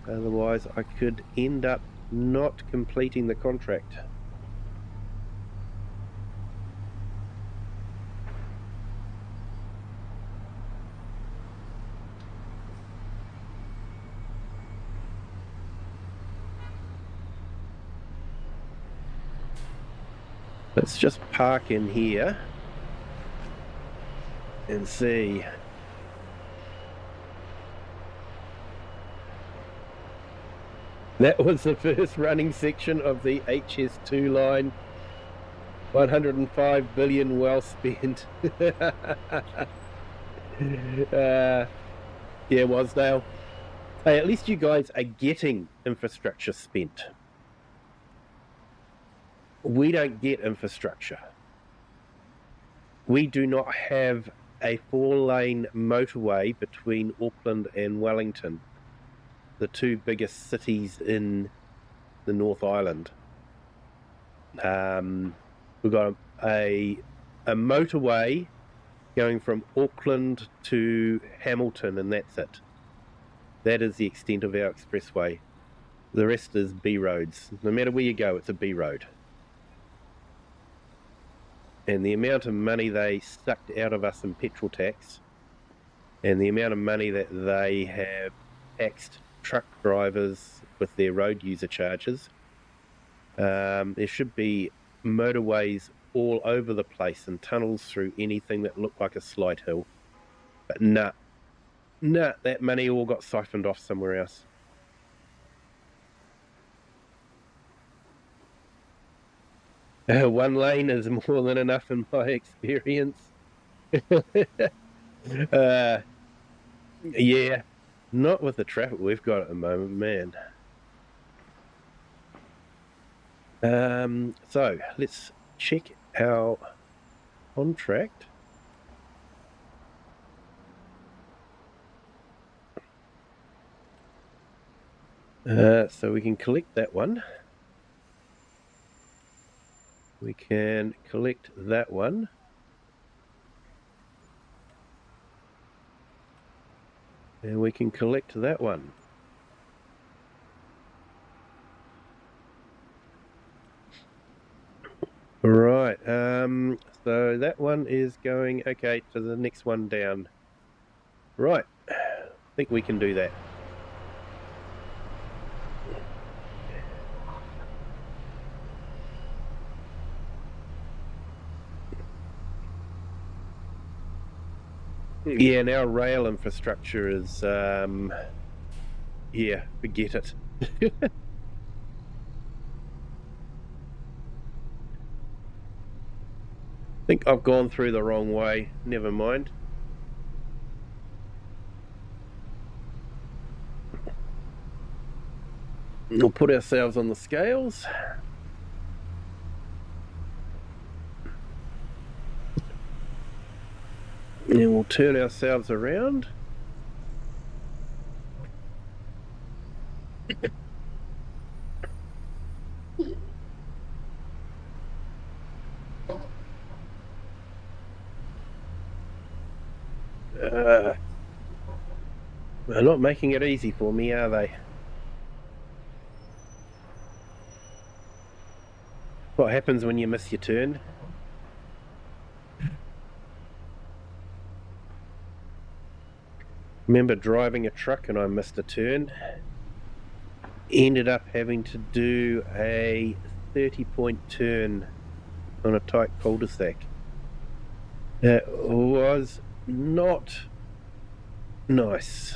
Otherwise, I could end up not completing the contract. Let's just park in here and see. That was the first running section of the HS2 line. 105 billion well spent. Yeah, Wasdale. Hey, at least you guys are getting infrastructure spent. We don't get infrastructure. We do not have a 4-lane motorway between Auckland and Wellington, the 2 biggest cities in the North Island. We've got a motorway going from Auckland to Hamilton, and that's it. That is the extent of our expressway. The rest is B roads. No matter where you go, it's a B road. And the amount of money they sucked out of us in petrol tax, and the amount of money that they have taxed truck drivers with their road user charges, There should be motorways all over the place and tunnels through anything that looked like a slight hill. But nah, that money all got siphoned off somewhere else. One lane is more than enough in my experience. Yeah, not with the traffic we've got at the moment, man. So let's check our contract. So we can collect that one. We can collect that one. And we can collect that one. Right, so that one is going, okay, to the next one down. Right, I think we can do that. Yeah, and our rail infrastructure is, yeah, forget it. I think I've gone through the wrong way. Never mind. We'll put ourselves on the scales. And we'll turn ourselves around. They're not making it easy for me, are they? What happens when you miss your turn? Remember driving a truck and I missed a turn. Ended up having to do a 30-point turn on a tight cul-de-sac. It was not nice.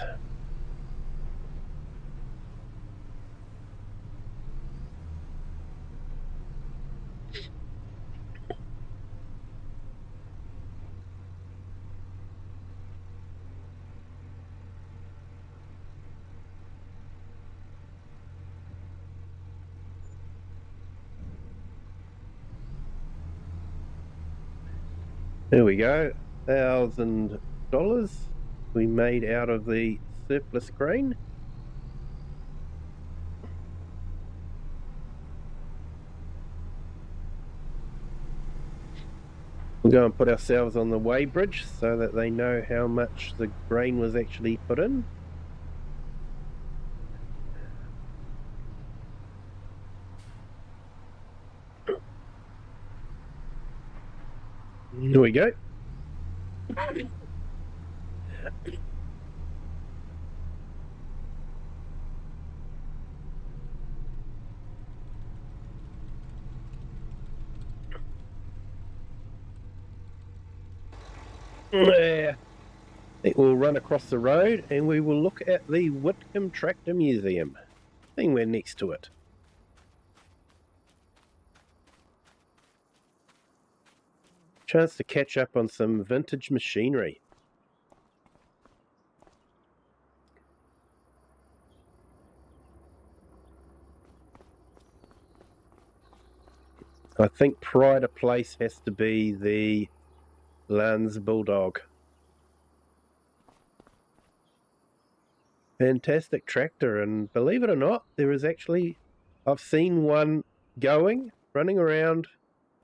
There we go, $1,000 we made out of the surplus grain. We'll go and put ourselves on the weighbridge so that they know how much the grain was actually put in. Here we go. I think we'll run across the road and we will look at the Witcombe Tractor Museum. I think we're next to it. Chance to catch up on some vintage machinery. I think pride of place has to be the Lance Bulldog. Fantastic tractor, and believe it or not, there is actually, I've seen one running around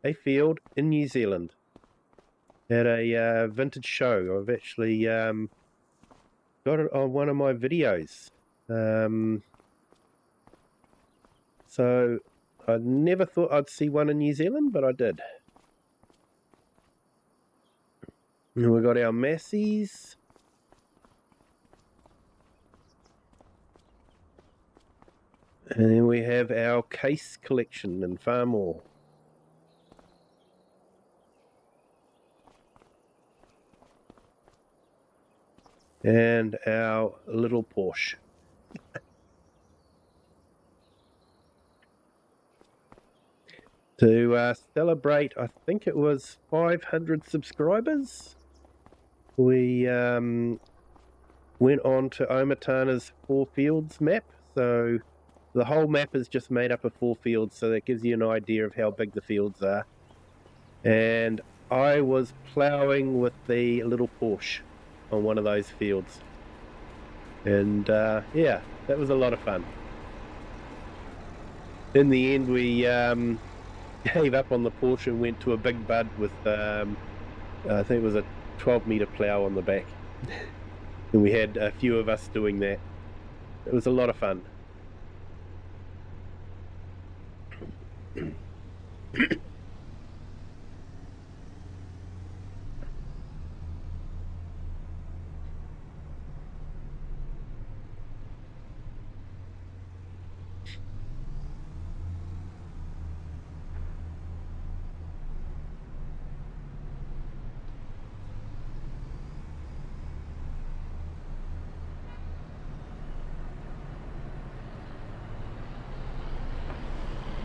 a field in New Zealand at a vintage show. I've actually got it on one of my videos. So I never thought I'd see one in New Zealand, but I did. And we got our Massies. And then we have our case collection in Farmore. And our little Porsche. To celebrate, I think it was 500 subscribers, we went on to Omatana's 4 fields map. So the whole map is just made up of 4 fields, so that gives you an idea of how big the fields are. And I was ploughing with the little Porsche on one of those fields. And yeah, that was a lot of fun. In the end, we gave up on the Porsche and went to a big bud with, I think it was a 12-meter plough on the back. And we had a few of us doing that. It was a lot of fun.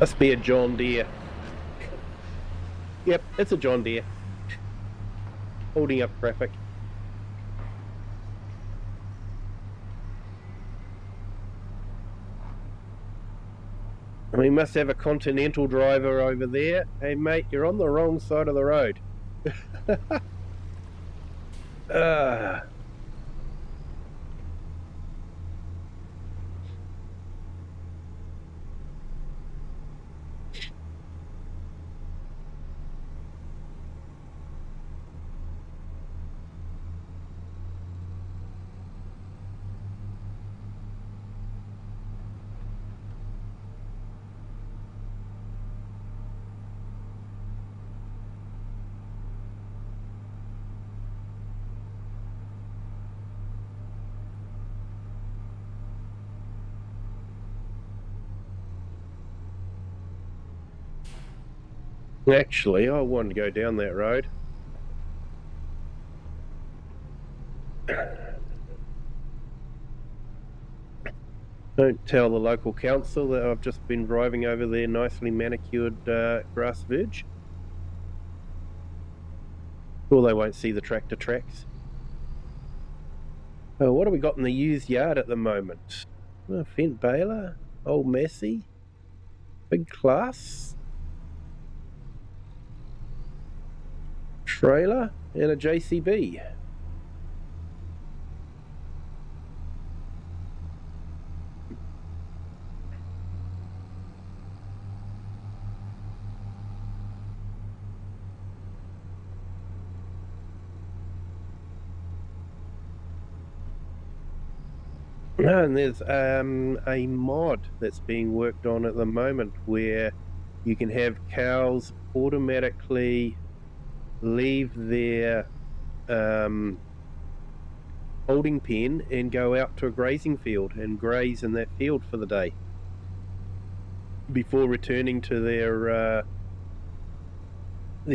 Must be a John Deere. Yep, it's a John Deere. Holding up traffic. We must have a Continental driver over there. Hey mate, you're on the wrong side of the road. Actually, I want to go down that road. Don't tell the local council that I've just been driving over their nicely manicured grass verge. Or they won't see the tractor tracks. Oh, what have we got in the used yard at the moment? Oh, Fent baler, old Massey, big class, trailer, and a JCB. And there's a mod that's being worked on at the moment where you can have cows automatically leave their holding pen and go out to a grazing field and graze in that field for the day before returning to their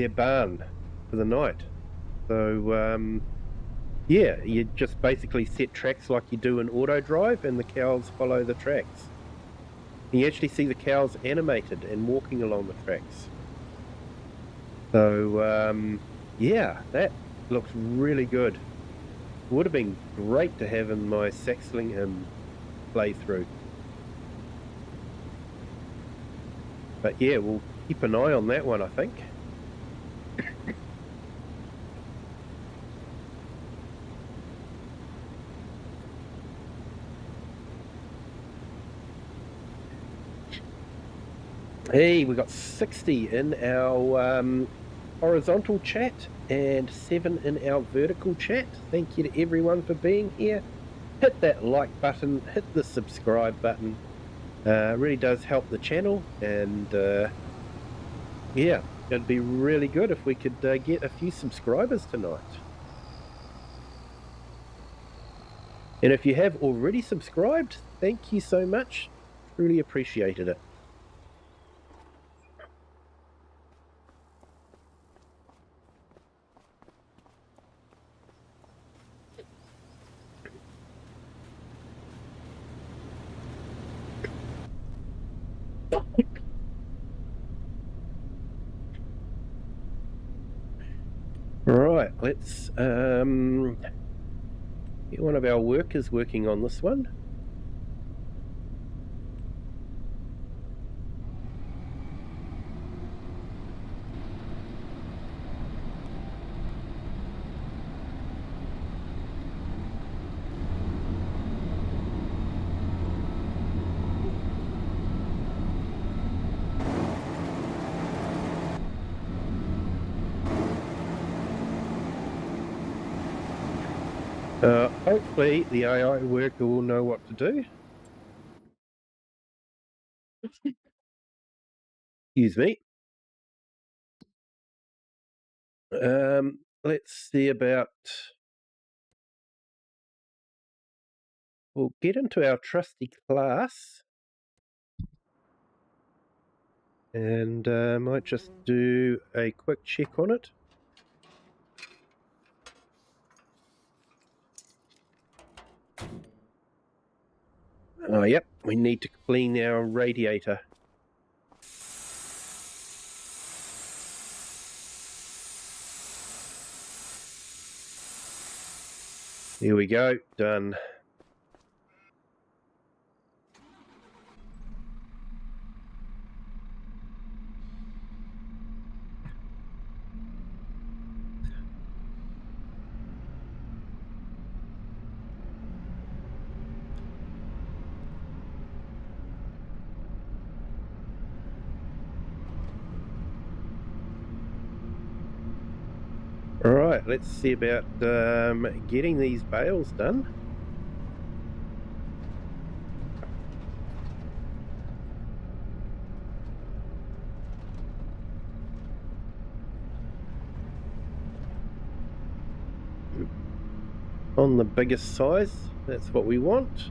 barn for the night. So yeah, you just basically set tracks like you do in auto drive and the cows follow the tracks. And you actually see the cows animated and walking along the tracks. So yeah, that looks really good. Would have been great to have in my Saxlingham playthrough. But yeah, we'll keep an eye on that one, I think. Hey, we got 60 in our horizontal chat and 7 in our vertical chat. Thank you to everyone for being here. Hit that like button, hit the subscribe button. Really does help the channel, and yeah, it'd be really good if we could get a few subscribers tonight. And if you have already subscribed, thank you so much. Really appreciated it. Right, let's get one of our workers working on this one. Hopefully the AI worker will know what to do. Excuse me. Let's see about... We'll get into our trusty class. And might just do a quick check on it. Oh, yep, we need to clean our radiator. Here we go, done. Alright, let's see about getting these bales done. On the biggest size, that's what we want.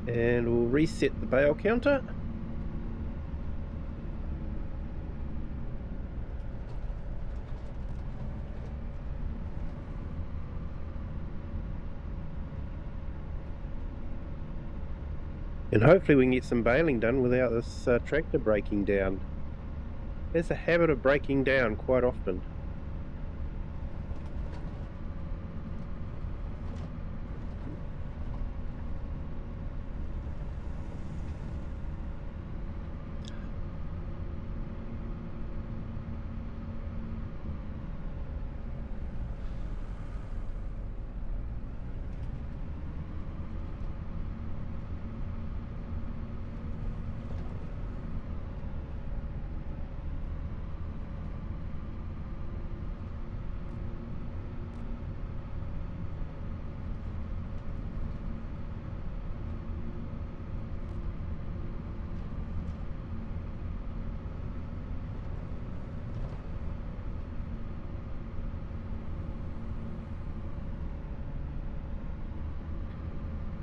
And we'll reset the bale counter. And hopefully we can get some baling done without this tractor breaking down. It has a habit of breaking down quite often.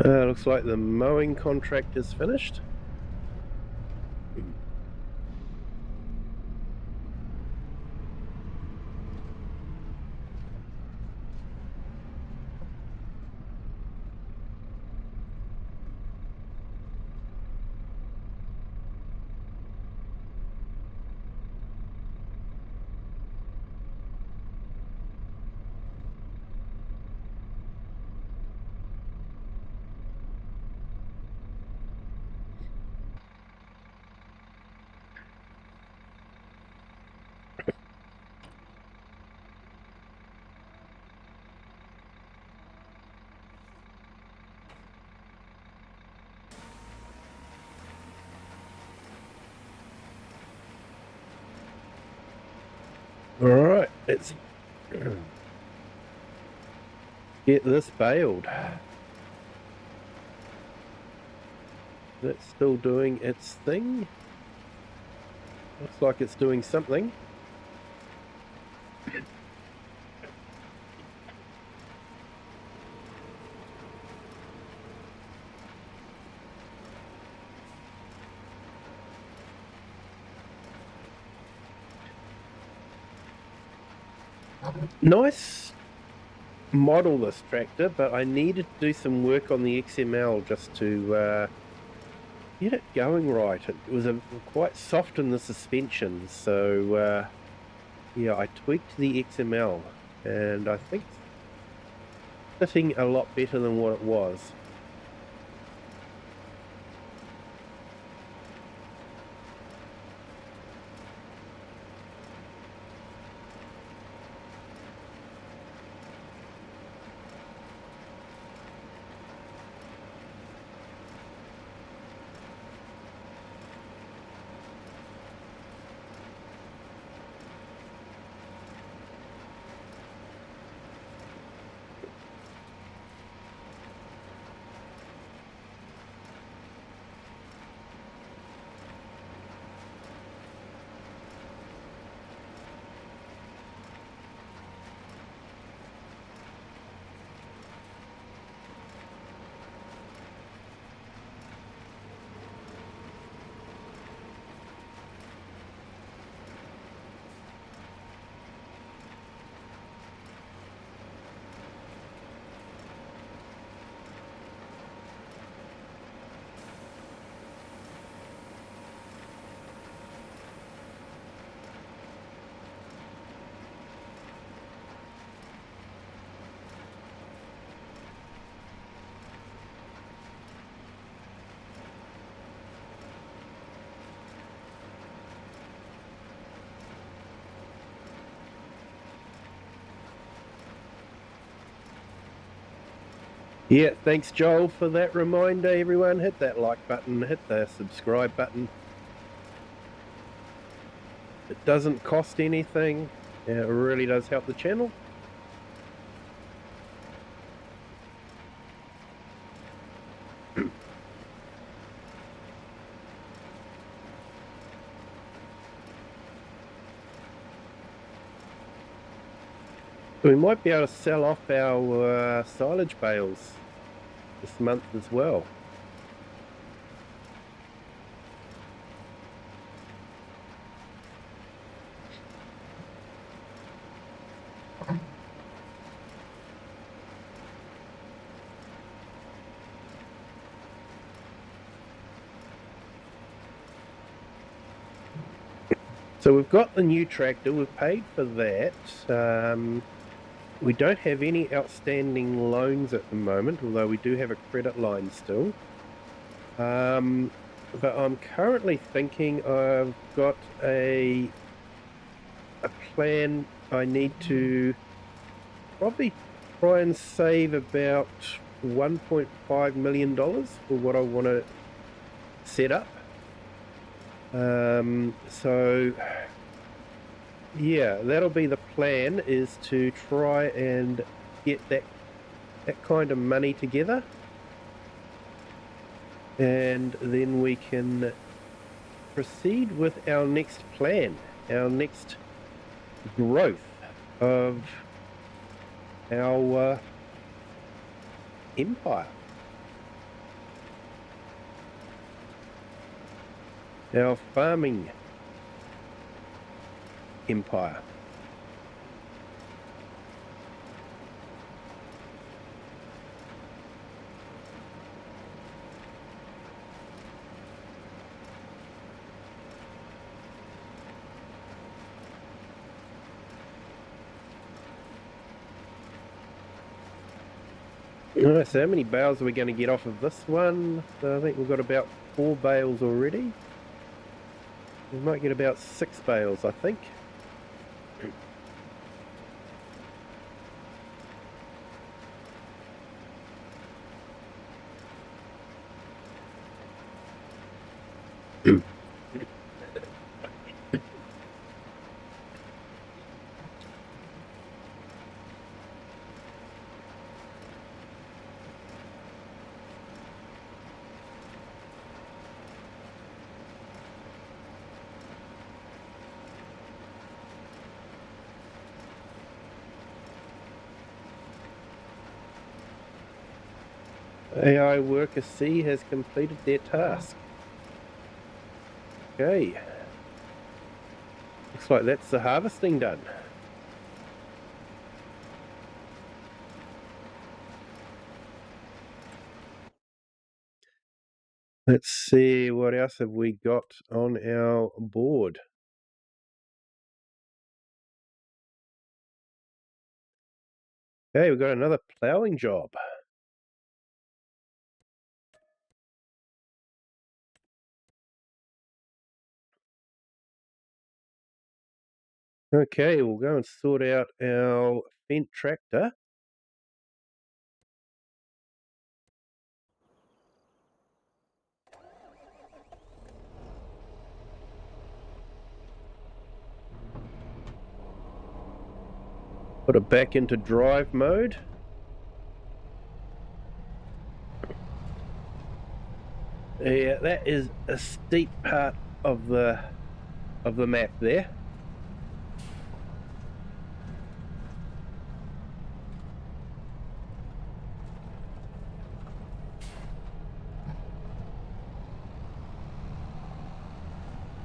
Looks like the mowing contract is finished. Alright, let's get this baled. That's still doing its thing. Looks like it's doing something. Nice model, this tractor, but I needed to do some work on the XML just to get it going right. It was quite soft in the suspension, so yeah, I tweaked the XML, and I think it's sitting a lot better than what it was. Yeah, thanks Joel for that reminder, everyone. Hit that like button, hit the subscribe button. It doesn't cost anything, and it really does help the channel. We might be able to sell off our silage bales this month as well. So we've got the new tractor, we've paid for that. We don't have any outstanding loans at the moment, although we do have a credit line still. But I'm currently thinking I've got a plan. I need to probably try and save about $1.5 million for what I want to set up. So yeah, that'll be the plan, is to try and get that kind of money together, and then we can proceed with our next plan, our next growth of our empire, our farming empire. Alright, so how many bales are we going to get off of this one? So I think we've got about 4 bales already. We might get about 6 bales, I think. AI worker C has completed their task. Okay. Looks like that's the harvesting done. Let's see, what else have we got on our board? Okay, we've got another ploughing job. Okay, we'll go and sort out our Fendt tractor. Put it back into drive mode. Yeah, that is a steep part of the map there.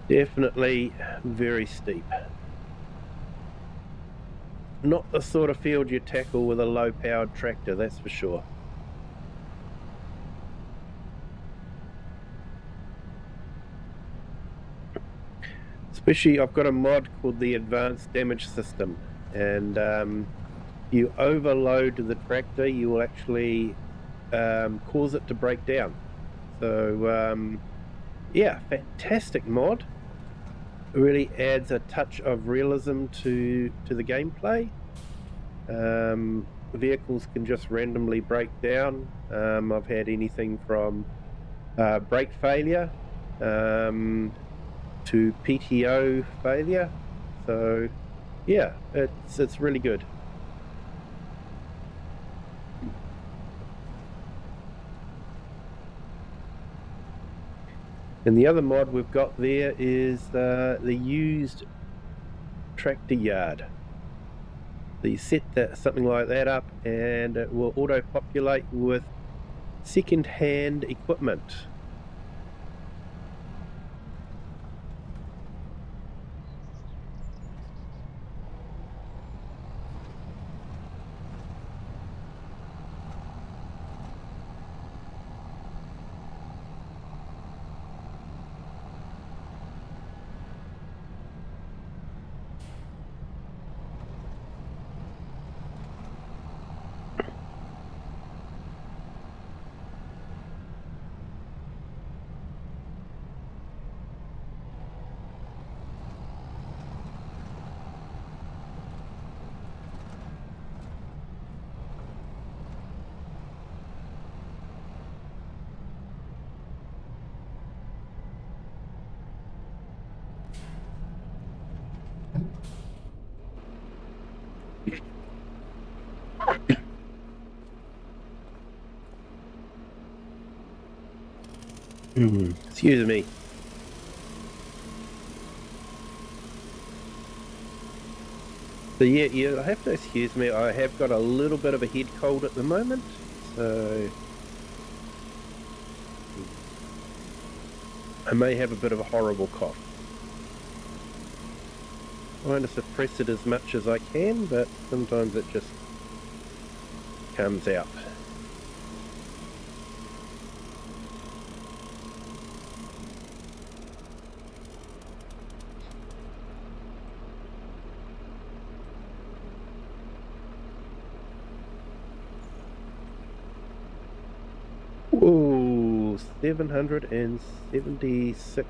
Definitely very steep. Not the sort of field you tackle with a low-powered tractor, that's for sure. Especially, I've got a mod called the Advanced Damage System, and you overload the tractor, you will actually cause it to break down. So yeah, fantastic mod. It really adds a touch of realism to the gameplay. Vehicles can just randomly break down. I've had anything from brake failure to PTO failure. So yeah, it's really good. And the other mod we've got there is the used tractor yard. So you set something like that up and it will auto-populate with second-hand equipment. Excuse me. So yeah, I have to excuse me, I have got a little bit of a head cold at the moment, so I may have a bit of a horrible cough. I'm trying to suppress it as much as I can, but sometimes it just comes out. Ooh, 776.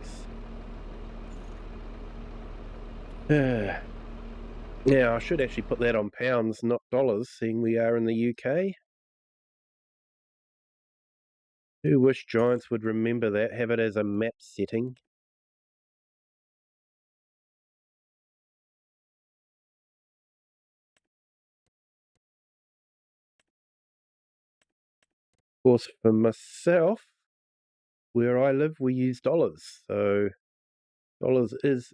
Yeah, I should actually put that on pounds, not dollars, seeing we are in the UK. Who wish Giants would remember that, have it as a map setting. Of course, for myself, where I live, we use dollars, so dollars is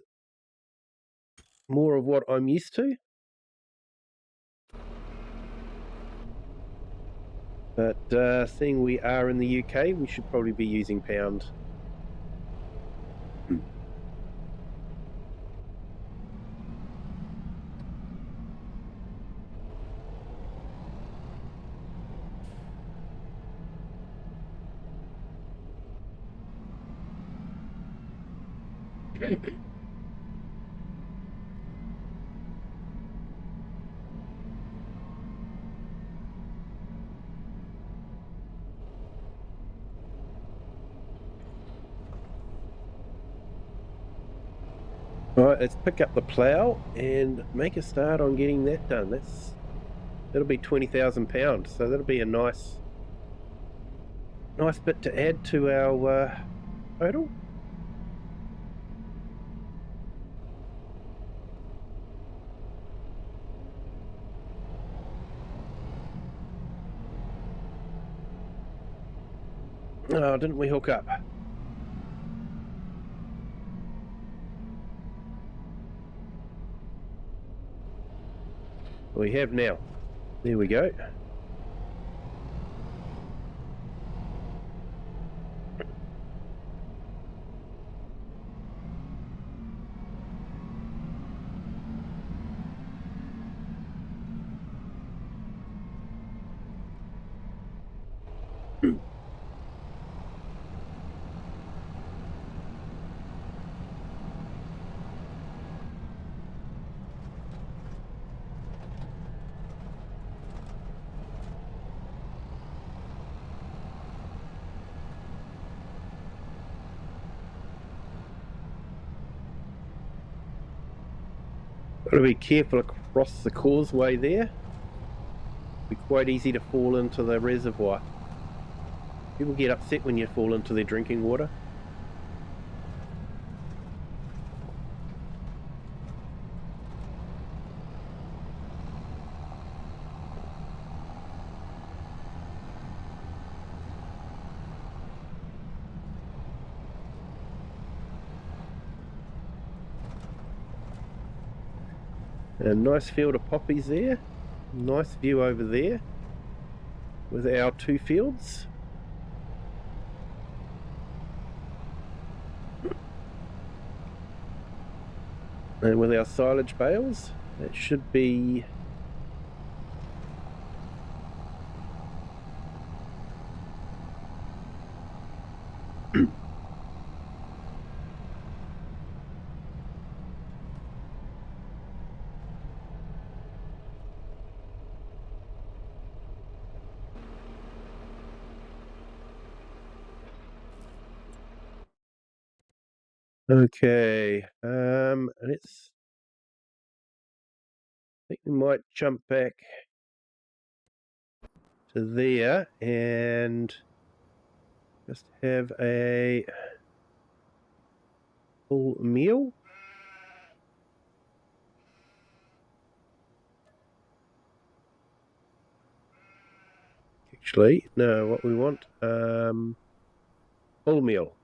more of what I'm used to. But seeing we are in the UK, we should probably be using pound. Alright, let's pick up the plough and make a start on getting that done. That'll be £20,000, so that'll be a nice bit to add to our total. Oh, didn't we hook up? We have now. There we go. Got to be careful across the causeway there. Be quite easy to fall into the reservoir. People get upset when you fall into their drinking water. A nice field of poppies there. Nice view over there with our two fields. And with our silage bales, that should be okay. Let's. I think we might jump back to there and just have a full meal. Actually, no, what we want, full meal.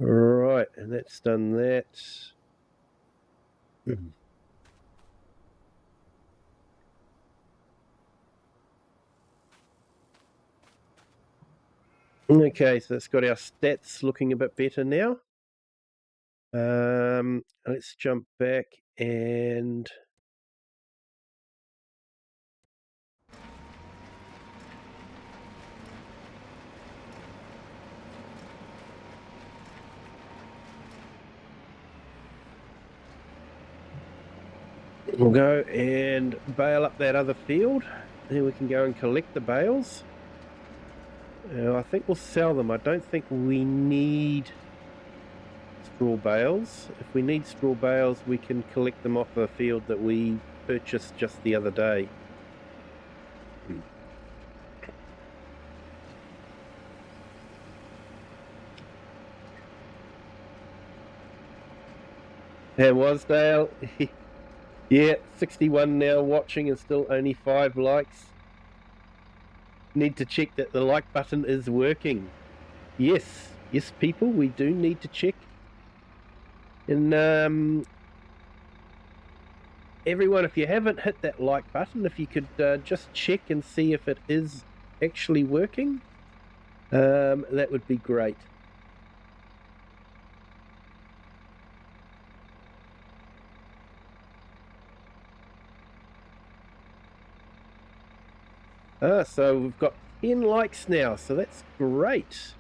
Right, and that's done that. Okay, so that's got our stats looking a bit better now. Let's jump back and we'll go and bale up that other field. Then we can go and collect the bales. I think we'll sell them. I don't think we need straw bales. If we need straw bales, we can collect them off a field that we purchased just the other day. And Wasdale, yeah, 61 now watching and still only 5 likes. Need to check that the like button is working. Yes, people, we do need to check. And everyone, if you haven't hit that like button, if you could just check and see if it is actually working, that would be great. So we've got 10 likes now, so that's great.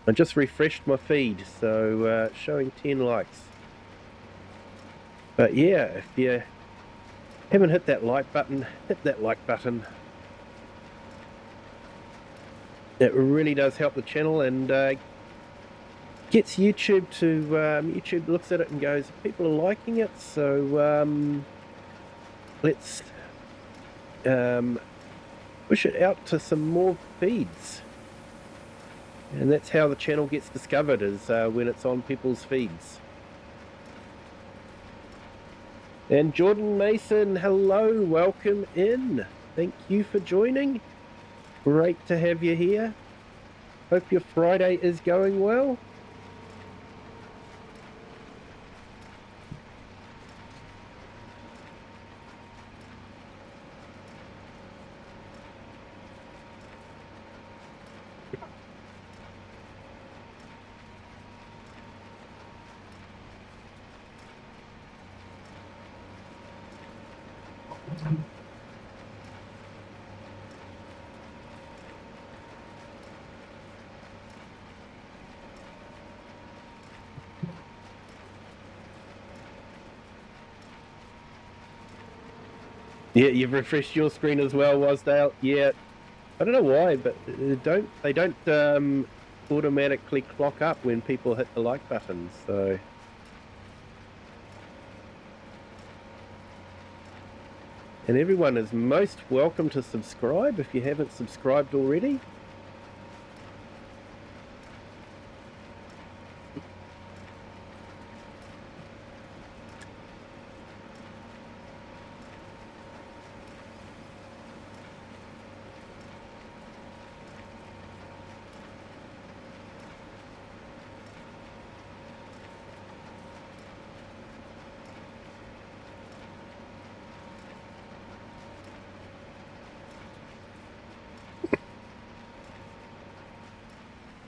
I just refreshed my feed, so showing 10 likes. But yeah, if you haven't hit that like button, hit that like button. It really does help the channel and gets YouTube to, YouTube looks at it and goes, people are liking it, so let's push it out to some more feeds. And that's how the channel gets discovered, is when it's on people's feeds. And Jordan Mason, hello, welcome in. Thank you for joining. Great to have you here. Hope your Friday is going well. Yeah, you've refreshed your screen as well, Wasdale. Yeah, I don't know why, but they don't automatically clock up when people hit the like button. So, and everyone is most welcome to subscribe if you haven't subscribed already.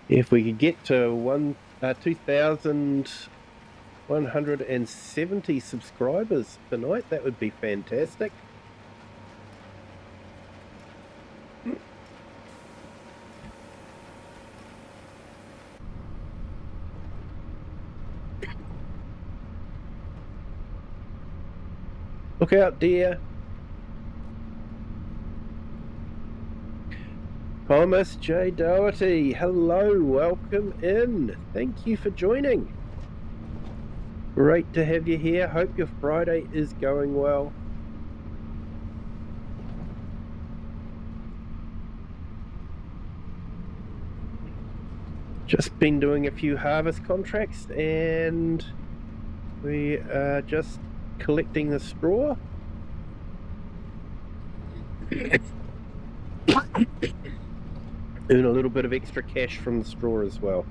If we could get to 2,170 subscribers tonight, that would be fantastic. Look out, dear. Thomas J. Doherty, hello, welcome in. Thank you for joining. Great to have you here. Hope your Friday is going well. Just been doing a few harvest contracts and we are just collecting the straw. Earn a little bit of extra cash from the straw as well.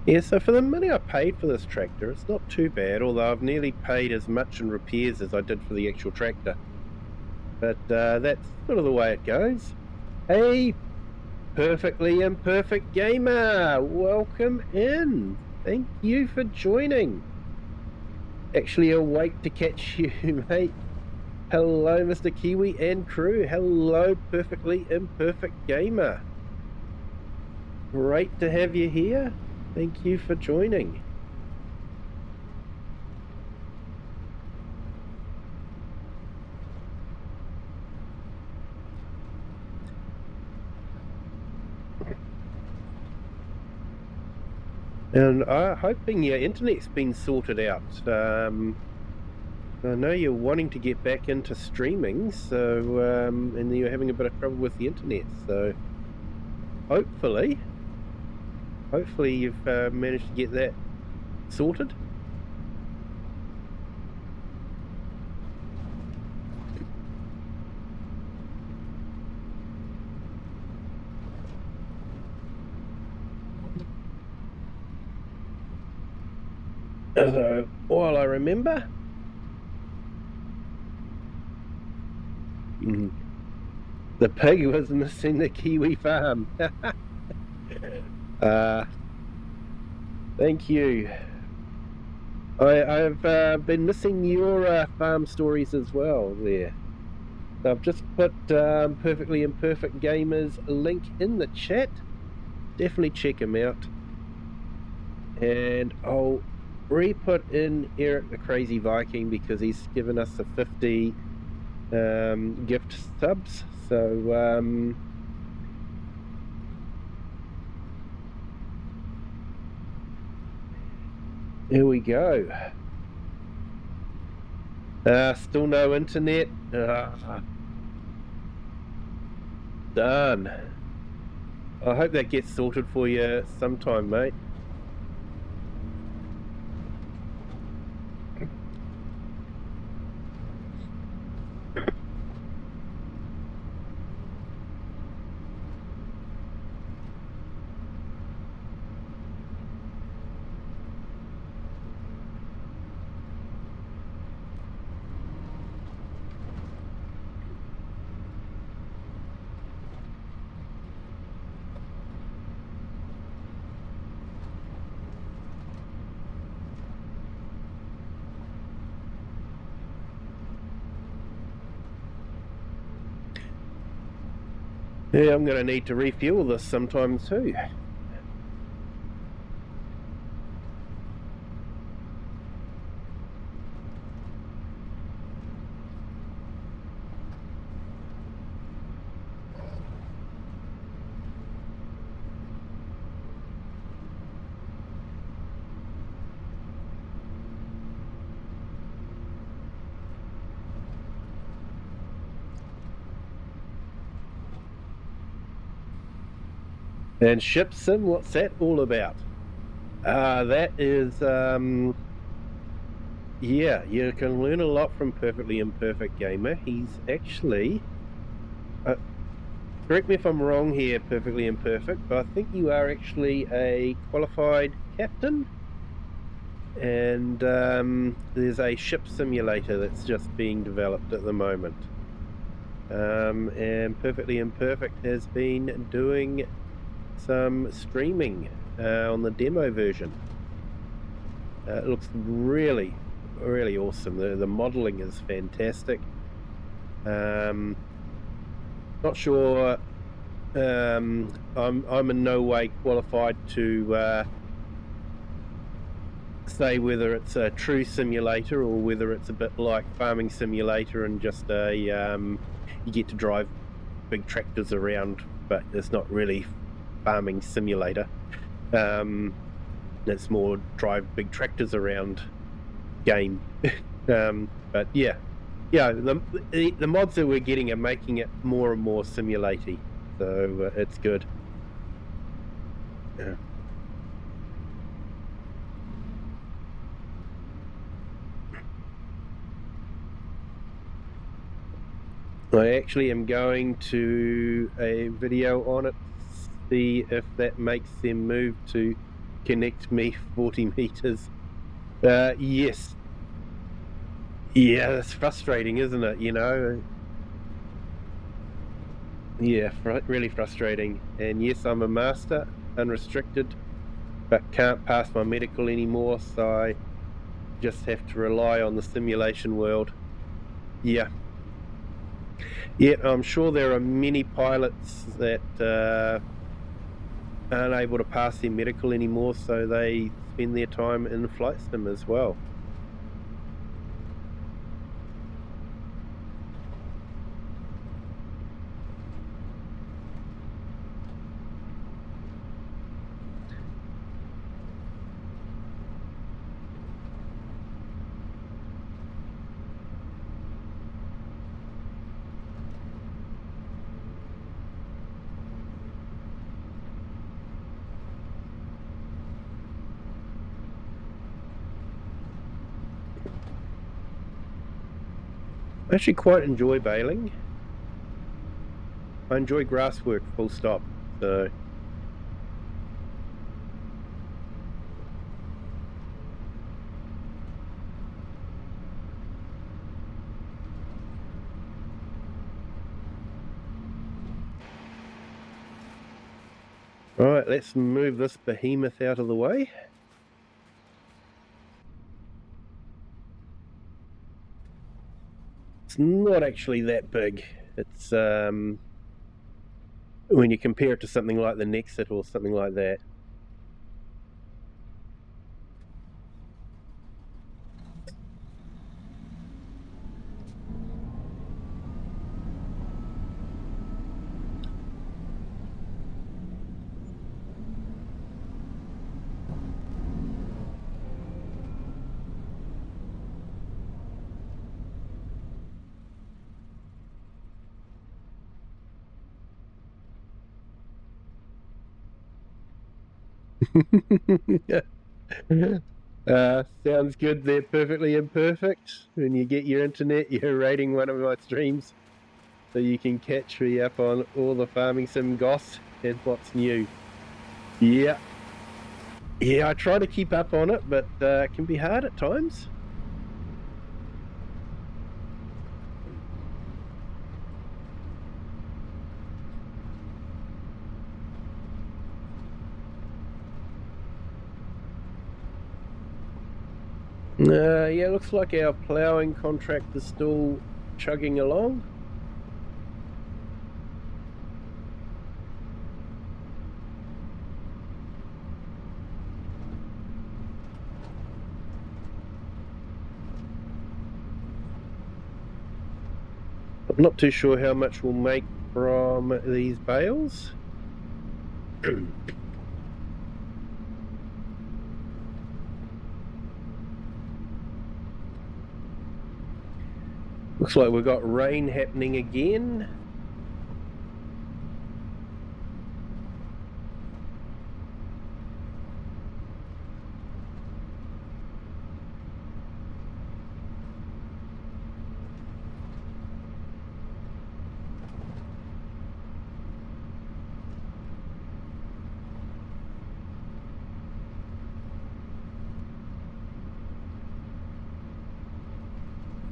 Yeah, so for the money I paid for this tractor, it's not too bad, although I've nearly paid as much in repairs as I did for the actual tractor. But that's sort of the way it goes. Hey, Perfectly Imperfect Gamer, welcome in. Thank you for joining. Actually awake to catch you, mate. Hello, Mr. Kiwi and crew. Hello, Perfectly Imperfect Gamer. Great to have you here. Thank you for joining. And I'm hoping your internet's been sorted out. I know you're wanting to get back into streaming, so and you're having a bit of trouble with the internet. So hopefully you've managed to get that sorted. So while I remember, the pig was missing the Kiwi farm. Thank you. I've been missing your farm stories as well there. So I've just put Perfectly Imperfect Gamer's link in the chat. Definitely check him out. And I'll re-put in Eric the Crazy Viking because he's given us the 50 gift subs. So here we go. Still no internet. Done. I hope that gets sorted for you sometime, mate. Yeah, I'm going to need to refuel this sometime too. And Ship Sim, what's that all about? That is, yeah, you can learn a lot from Perfectly Imperfect Gamer. He's actually, correct me if I'm wrong here, Perfectly Imperfect, but I think you are actually a qualified captain. And there's a ship simulator that's just being developed at the moment. And Perfectly Imperfect has been doing some streaming on the demo version. It looks really awesome. The modeling is fantastic. Not sure. I'm in no way qualified to say whether it's a true simulator or whether it's a bit like Farming Simulator and just a you get to drive big tractors around, but it's not really Farming Simulator. It's more drive big tractors around game. But yeah, the mods that we're getting are making it more and more simulaty, so it's good. Yeah. I actually am going to a video on it, see if that makes them move to connect me 40 meters. Yes. Yeah, it's frustrating, isn't it? You know? Yeah, really frustrating. And yes, I'm a master, unrestricted, but can't pass my medical anymore, so I just have to rely on the simulation world. Yeah. Yeah, I'm sure there are many pilots that aren't able to pass their medical anymore, so they spend their time in flight sim as well. I actually quite enjoy bailing. I enjoy grass work, full stop. So all right, let's move this behemoth out of the way. It's not actually that big. It's when you compare it to something like the Nexit or something like that. Sounds good. They're perfectly imperfect. When you get your internet, you're rating one of my streams, so you can catch me up on all the farming sim goss and what's new. Yeah, I try to keep up on it, but it can be hard at times. Yeah, looks like our ploughing contract is still chugging along. I'm not too sure how much we'll make from these bales. Looks like we've got rain happening again.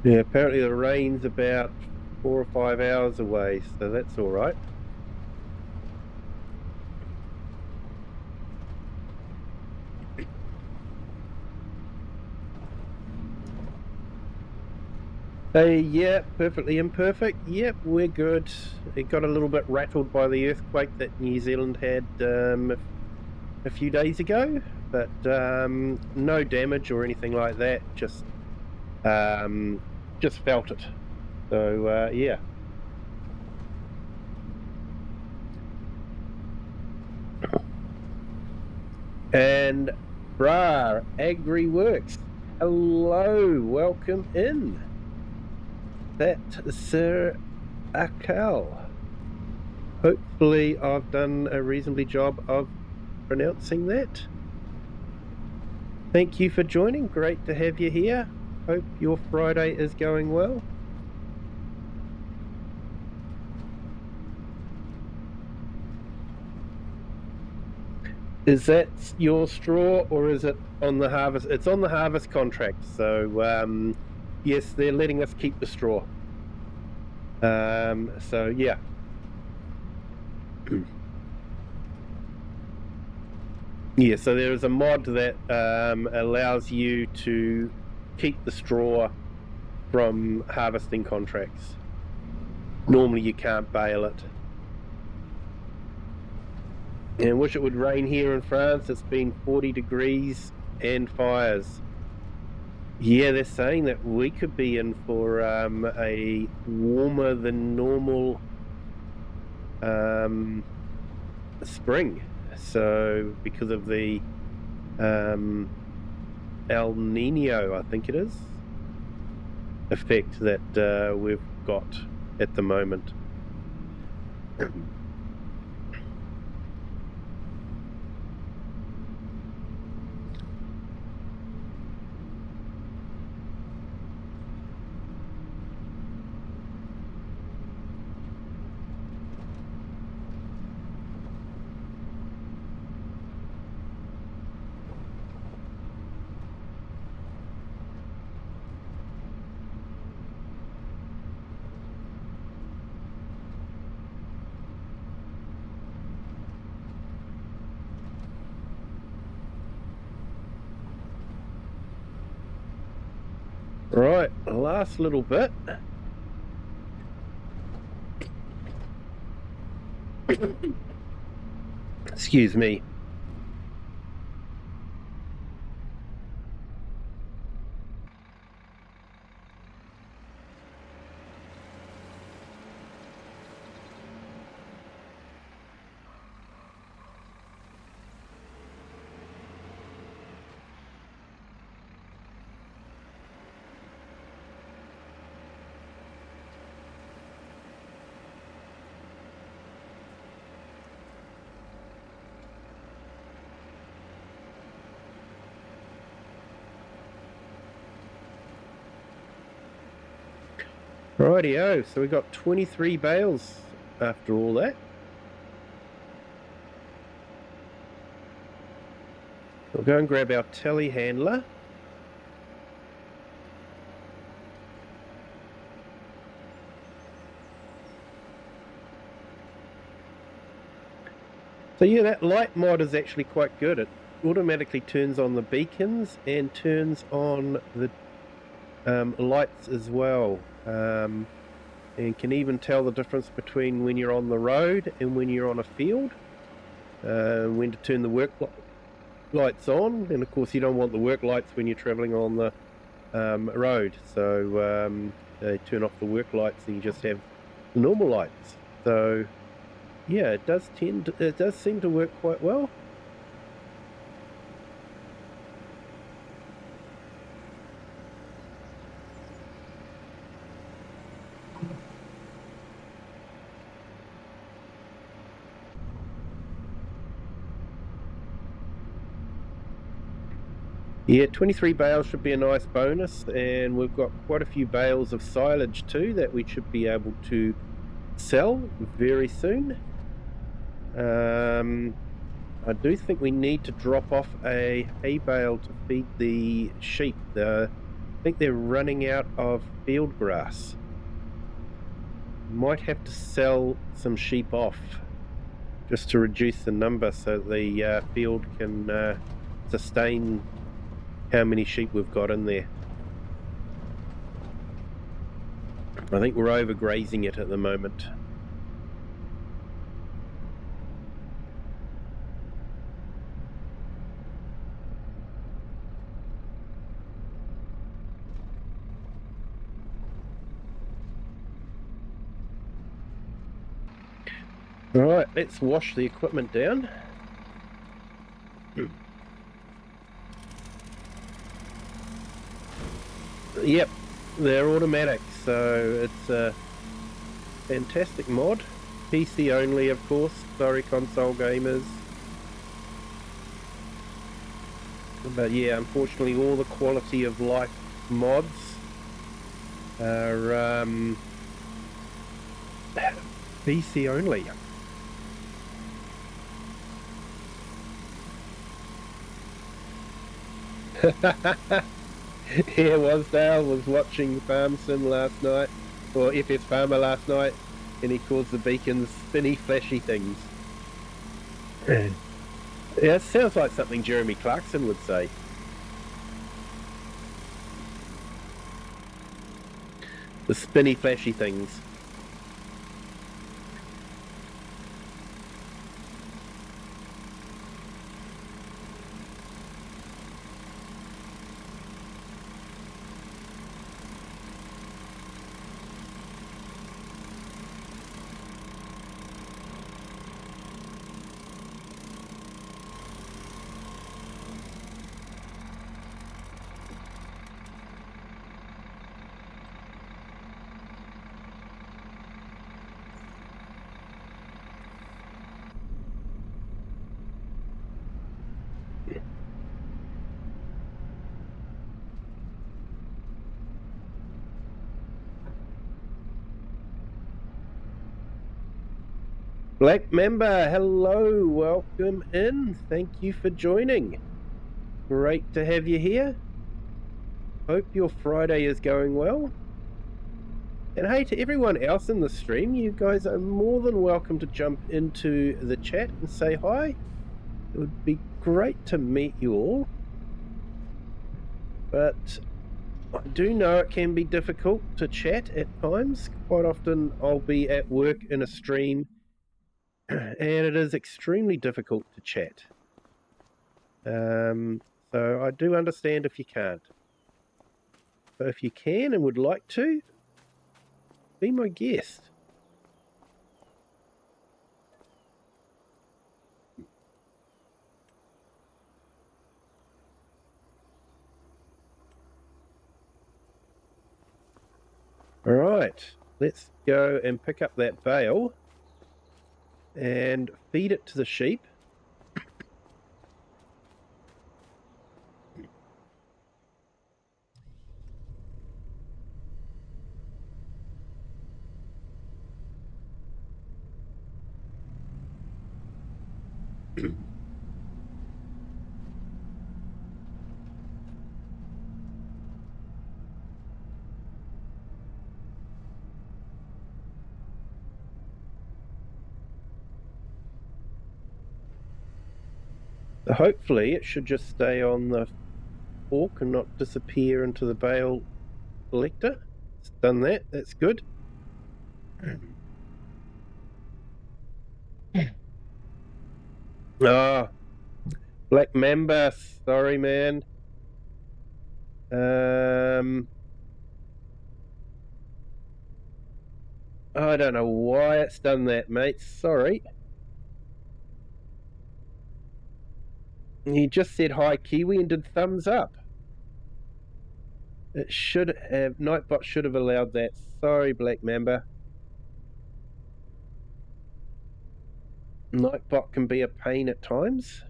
Yeah, apparently the rain's about 4 or 5 hours away, so that's all right. Hey, yeah, perfectly imperfect. Yep, we're good. It got a little bit rattled by the earthquake that New Zealand had a few days ago, but no damage or anything like that. Just felt it. So yeah. And Bra Agri Works. Hello, welcome in. That's Sir Akal. Hopefully I've done a reasonably job of pronouncing that. Thank you for joining. Great to have you here. Hope your Friday is going well. Is that your straw, or is it on the harvest? It's on the harvest contract, so yes, they're letting us keep the straw. So yeah. Yeah, so there is a mod that allows you to keep the straw from harvesting contracts. Normally you can't bale it. And wish it would rain here in France. It's been 40 degrees and fires. Yeah, they're saying that we could be in for a warmer than normal spring. So because of the El Nino, I think it is, effect that we've got at the moment. Right, last little bit. Excuse me. Rightio, so we got 23 bales after all that. We'll go and grab our telehandler. So yeah, that light mod is actually quite good. It automatically turns on the beacons and turns on the lights as well, and can even tell the difference between when you're on the road and when you're on a field, when to turn the work lights on. And of course you don't want the work lights when you're traveling on the road, so they turn off the work lights and you just have the normal lights. So yeah, it does seem to work quite well. Yeah, 23 bales should be a nice bonus, and we've got quite a few bales of silage too that we should be able to sell very soon. I do think we need to drop off a hay bale to feed the sheep. I think they're running out of field grass. Might have to sell some sheep off just to reduce the number so the field can sustain how many sheep we've got in there. I think we're overgrazing it at the moment. Alright, let's wash the equipment down. Yep, they're automatic, so it's a fantastic mod. PC only, of course, sorry console gamers. But yeah, unfortunately all the quality of life mods are PC only. Yeah, Wasdale was watching Farm Sim last night, or FS Farmer last night, and he calls the beacons spinny, flashy things. Yeah, it sounds like something Jeremy Clarkson would say. The spinny, flashy things. Black Member, hello, welcome in. Thank you for joining. Great to have you here. Hope your Friday is going well. And hey, to everyone else in the stream, you guys are more than welcome to jump into the chat and say hi. It would be great to meet you all. But I do know it can be difficult to chat at times. Quite often I'll be at work in a stream and it is extremely difficult to chat. So I do understand if you can't. So if you can and would like to, be my guest. All right, let's go and pick up that bale and feed it to the sheep. So hopefully it should just stay on the fork and not disappear into the bale collector. It's done that, that's good. Ah, Black Mamba, sorry man. I don't know why it's done that, mate. Sorry. He just said hi, Kiwi, and did thumbs up. It should have, Nightbot should have allowed that. Sorry, Black Mamba. Nightbot can be a pain at times,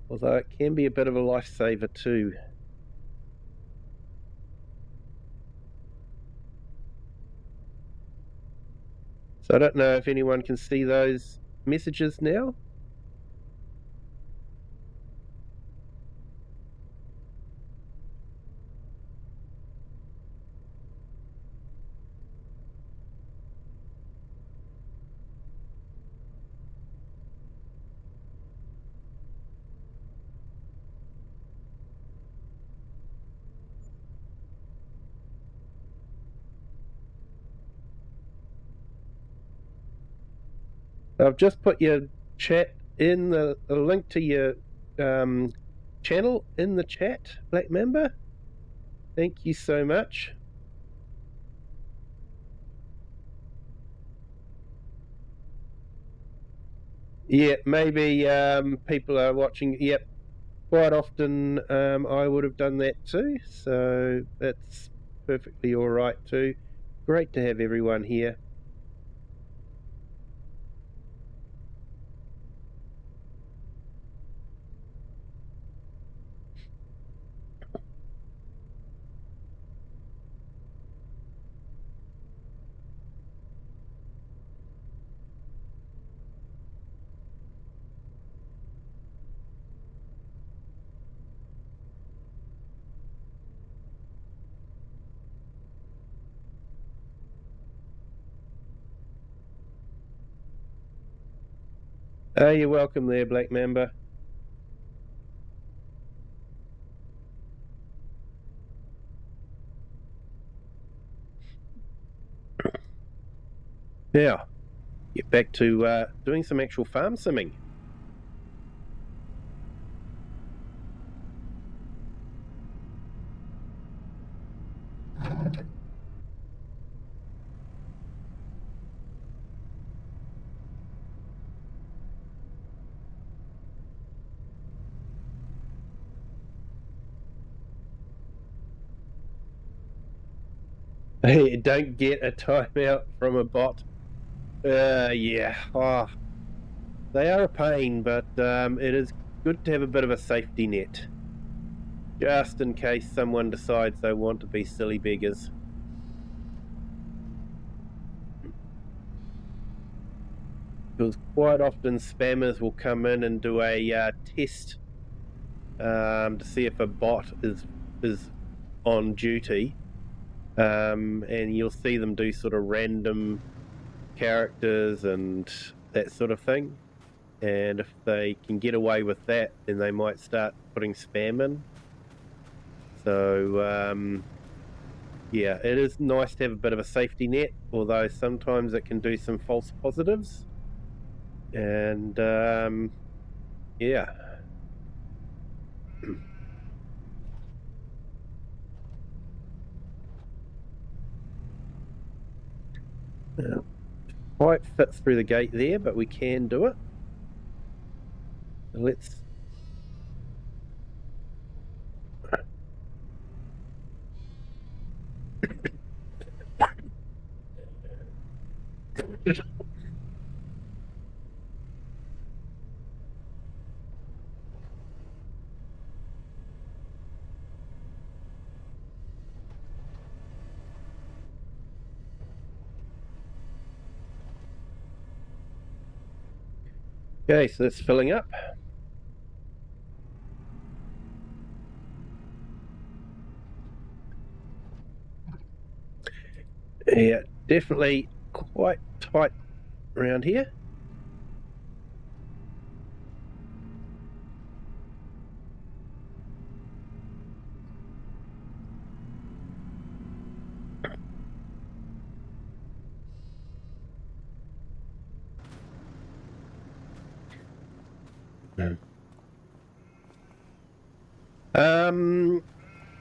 although it can be a bit of a lifesaver too. So I don't know if anyone can see those messages now. I've just put your chat in the link to your channel in the chat, Black Mamba. Thank you so much. Yeah, maybe people are watching. Yep, quite often I would have done that too, so that's perfectly all right too. Great to have everyone here. Oh, you're welcome there, Black Mamba. Now, get back to doing some actual farm simming. Hey, don't get a timeout from a bot. Yeah. Oh, they are a pain, but it is good to have a bit of a safety net. Just in case someone decides they want to be silly beggars. Because quite often spammers will come in and do a test to see if a bot is on duty. And you'll see them do sort of random characters and that sort of thing, and if they can get away with that, then they might start putting spam in. So yeah, it is nice to have a bit of a safety net, although sometimes it can do some false positives. And yeah. Quite fit through the gate there, but we can do it. Let's okay, so that's filling up. Yeah, definitely quite tight around here.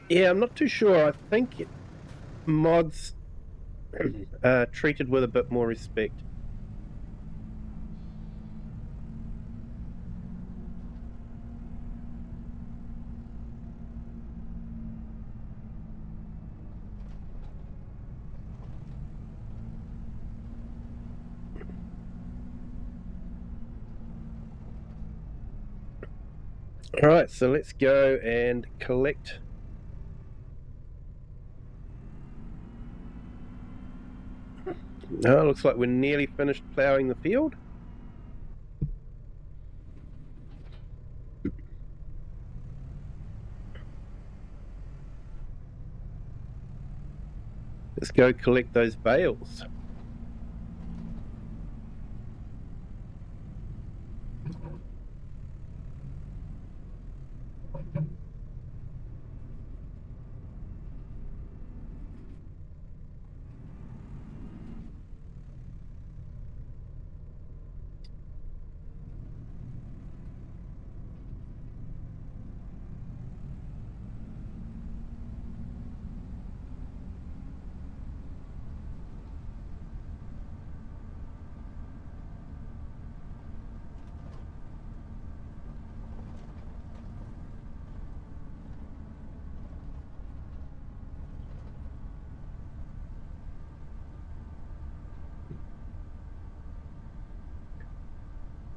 Yeah, I'm not too sure. I think mods are treated with a bit more respect. All right, so let's go and collect. Oh, looks like we're nearly finished ploughing the field. Let's go collect those bales.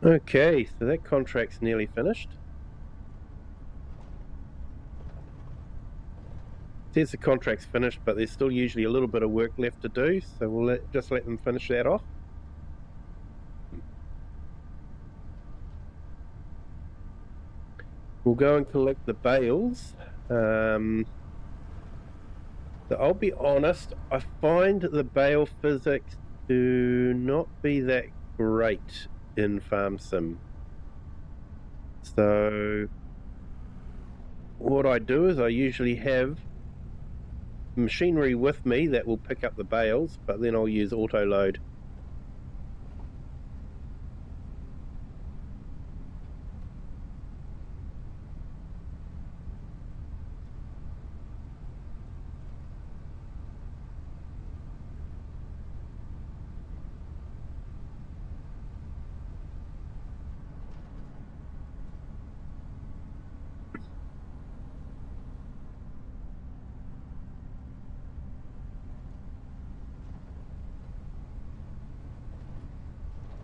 Okay, so that contract's nearly finished. It says the contract's finished, but there's still usually a little bit of work left to do, so we'll just let them finish that off. We'll go and collect the bales. So I'll be honest, I find the bale physics do not be that great in Farm Sim. So what I do is I usually have machinery with me that will pick up the bales, but then I'll use auto load.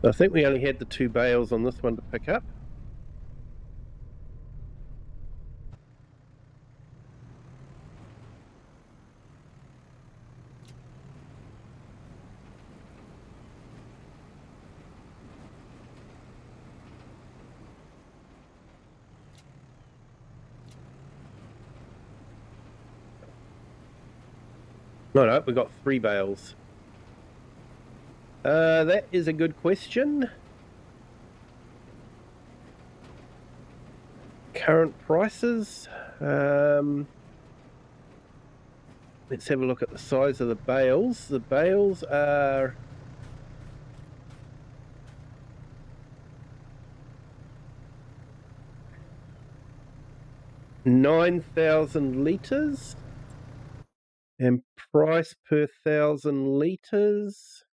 I think we only had the 2 bales on this one to pick up. No, we got 3 bales. That is a good question. Current prices. Let's have a look at the size of the bales. The bales are 9,000 litres, and price per 1,000 litres.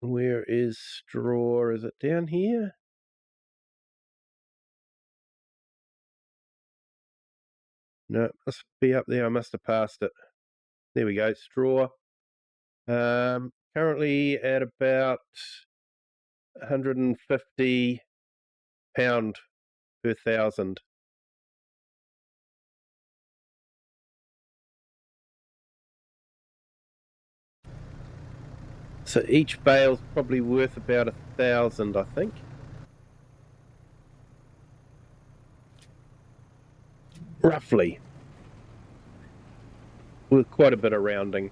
Where is straw? Is it down here? No, it must be up there. I must have passed it. There we go, straw. Currently at about 150 pound per 1,000. So each bale's probably worth about 1,000, I think. Roughly. With quite a bit of rounding.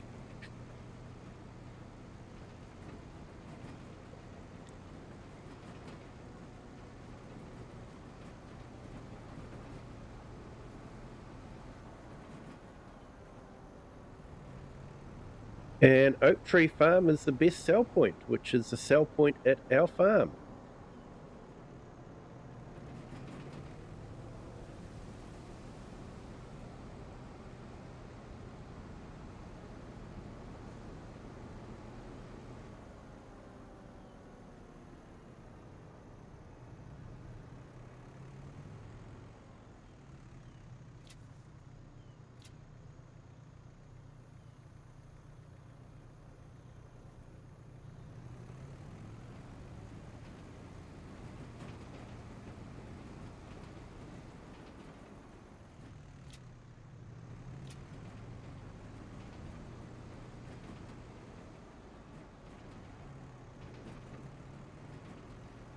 And Oak Tree Farm is the best sell point, which is the sell point at our farm.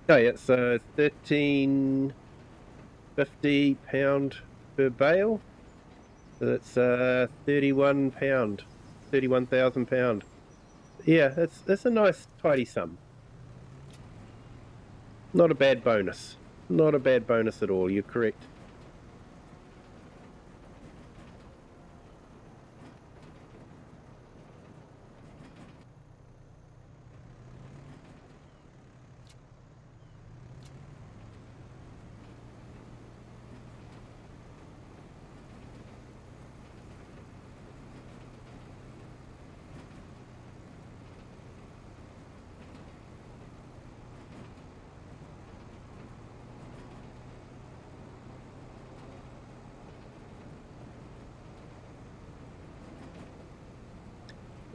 Oh yeah, so 13.50 pound per bale. So that's 31 pound, 31,000 pound. Yeah, that's a nice tidy sum. Not a bad bonus. Not a bad bonus at all. You're correct.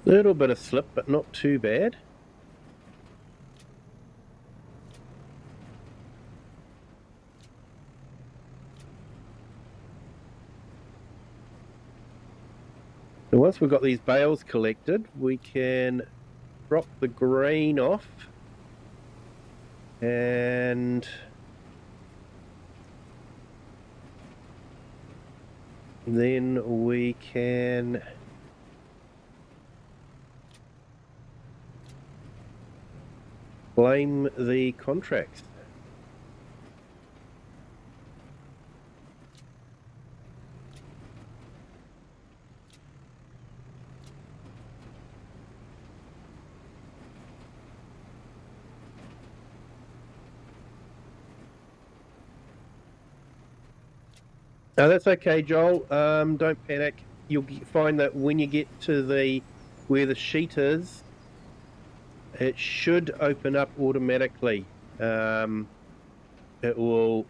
Little bit of slip, but not too bad. So once we've got these bales collected, we can drop the grain off, and then we can claim the contracts. No, that's okay, Joel. Don't panic. You'll find that when you get to where the sheet is, it should open up automatically. It will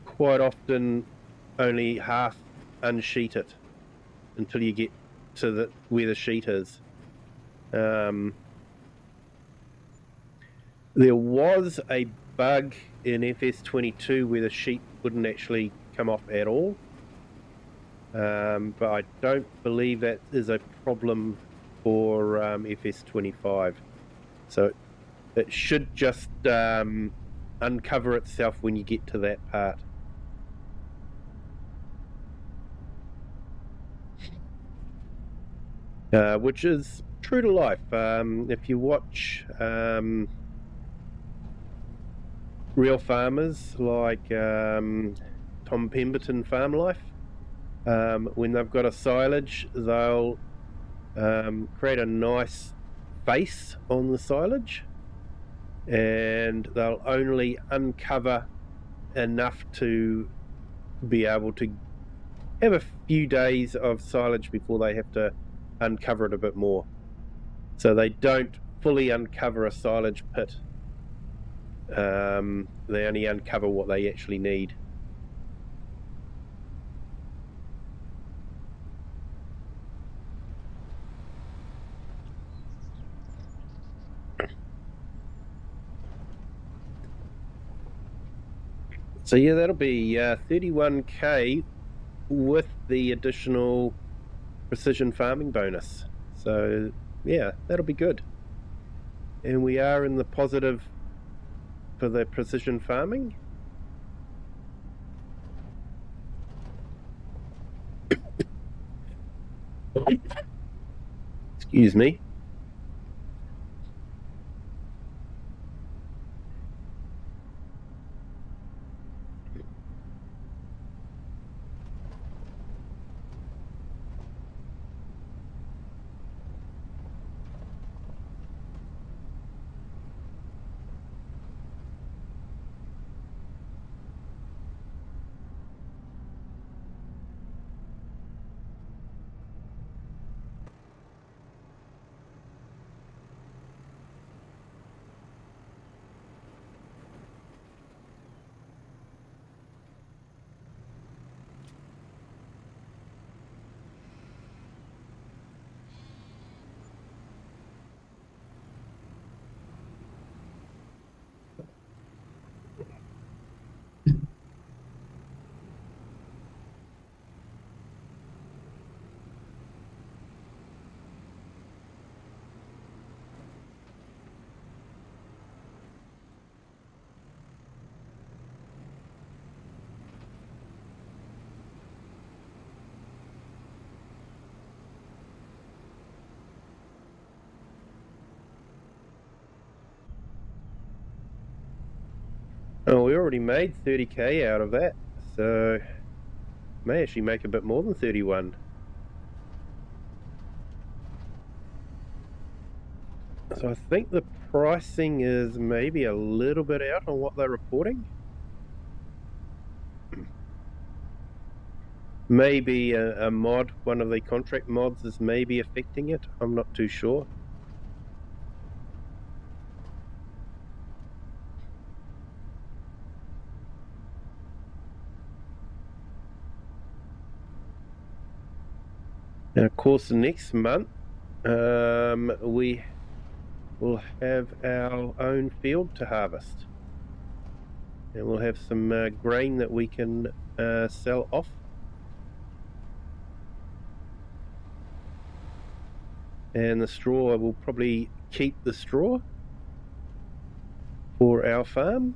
quite often only half unsheet it until you get to where the sheet is. There was a bug in FS22 where the sheet wouldn't actually come off at all, but I don't believe that is a problem for FS25. So it should just uncover itself when you get to that part. Which is true to life. If you watch real farmers like Tom Pemberton Farm Life, when they've got a silage, they'll create a nice face on the silage, and they'll only uncover enough to be able to have a few days of silage before they have to uncover it a bit more. So they don't fully uncover a silage pit. They only uncover what they actually need. So yeah, that'll be 31k with the additional precision farming bonus. So yeah, that'll be good. And we are in the positive for the precision farming. Excuse me. Oh, we already made 30k out of that, so may actually make a bit more than 31. So I think the pricing is maybe a little bit out on what they're reporting. Maybe a mod, one of the contract mods is maybe affecting it. I'm not too sure. And of course, next month we will have our own field to harvest, and we'll have some grain that we can sell off. And the straw, we'll probably keep the straw for our farm.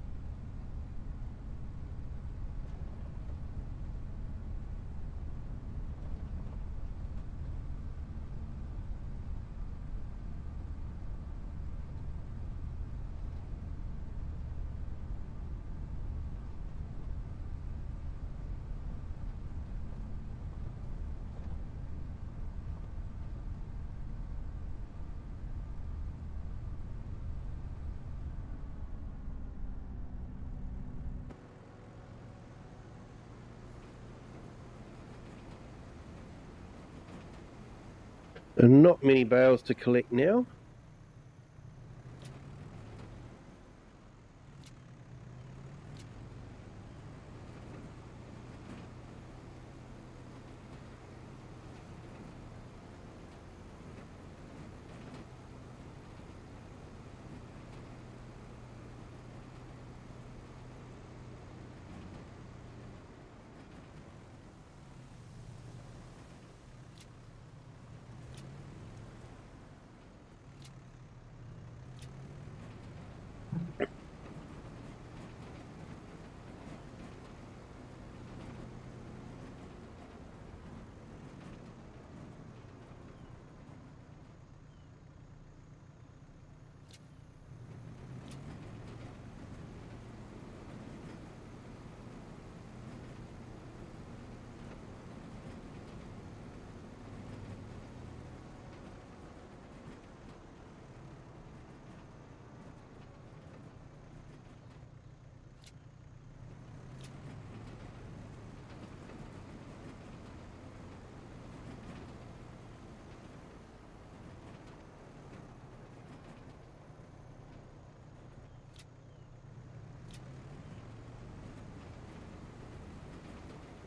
And not many bales to collect now.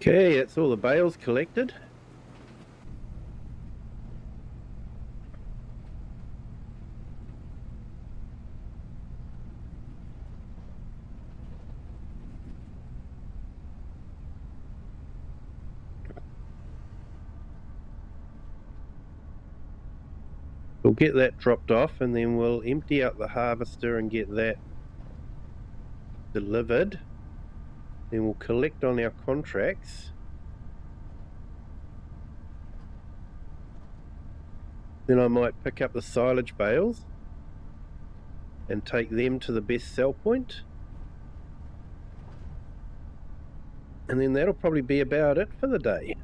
Okay, that's all the bales collected. We'll get that dropped off and then we'll empty out the harvester and get that delivered. Then we'll collect on our contracts. Then I might pick up the silage bales and take them to the best sell point. And then that'll probably be about it for the day.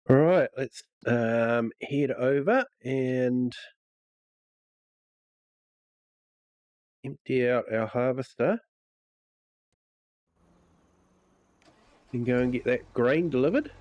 All right, let's head over and empty out our harvester and go and get that grain delivered.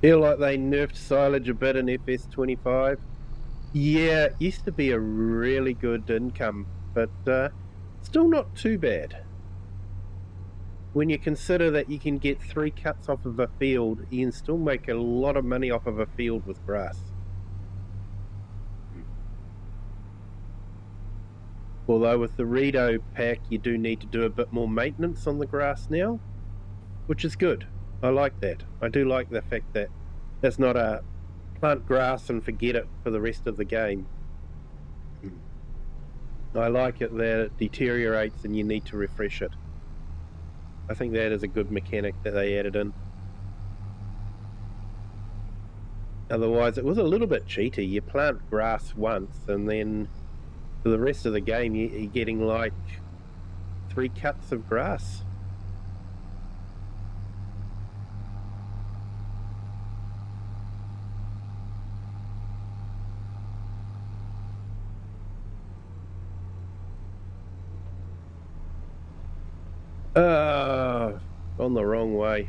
Feel like they nerfed silage a bit in FS25. Yeah, it used to be a really good income, but still not too bad. When you consider that you can get 3 cuts off of a field, you can still make a lot of money off of a field with grass. Although with the Redo pack, you do need to do a bit more maintenance on the grass now, which is good. I like that. I do like the fact that it's not a plant grass and forget it for the rest of the game. I like it that it deteriorates and you need to refresh it. I think that is a good mechanic that they added in. Otherwise, it was a little bit cheaty. You plant grass once and then for the rest of the game, you're getting like 3 cuts of grass. On the wrong way.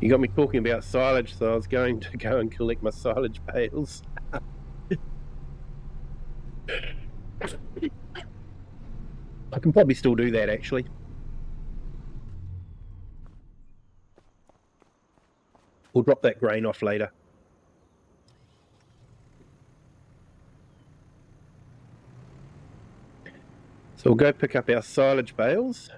You got me talking about silage, so I was going to go and collect my silage bales. I can probably still do that, actually. We'll drop that grain off later. So we'll go pick up our silage bales.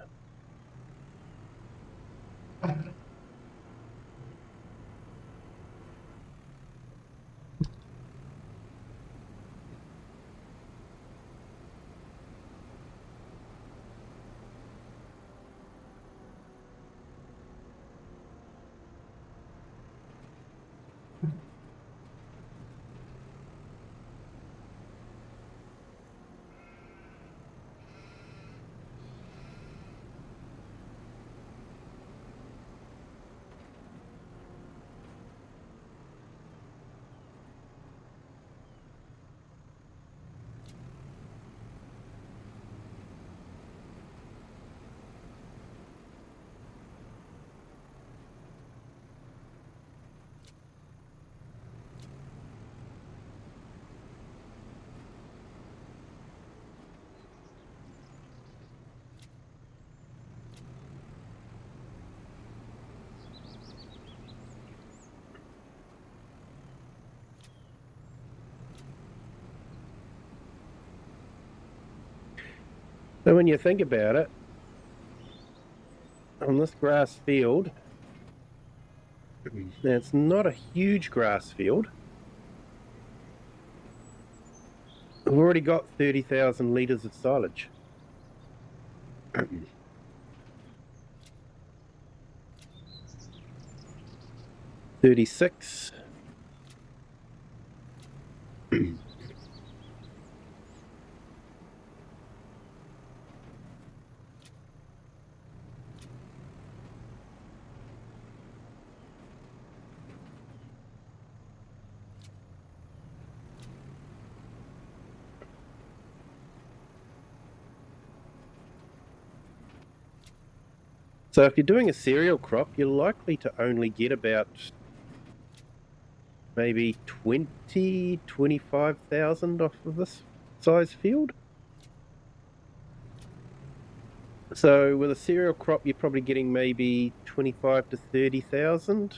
So when you think about it, on this grass field, now it's not a huge grass field. We've already got 30,000 litres of silage. 36. So if you're doing a cereal crop, you're likely to only get about maybe 25,000 off of this size field. So with a cereal crop, you're probably getting maybe 25 to 30,000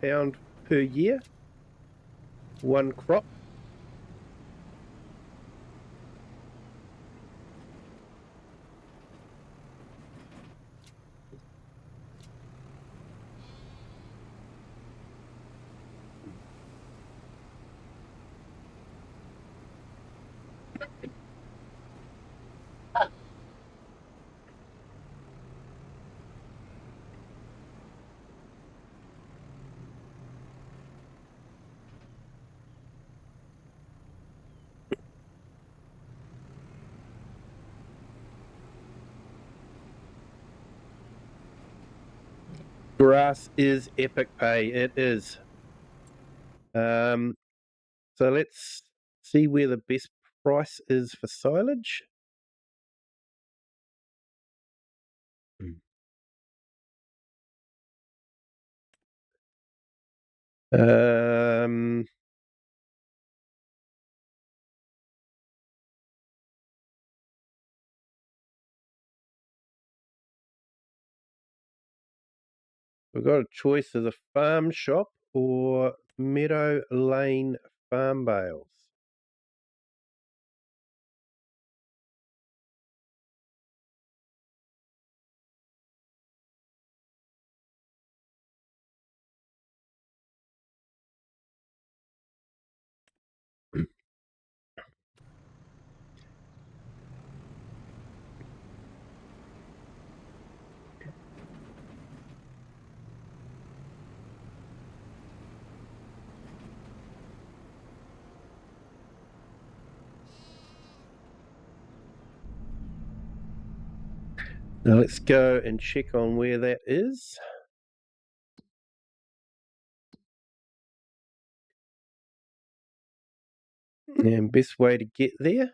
pound per year, one crop. Grass is epic pay. It is. So let's see where the best price is for silage. We've got a choice of the farm shop or Meadow Lane farm bales. Now let's go and check on where that is. And best way to get there.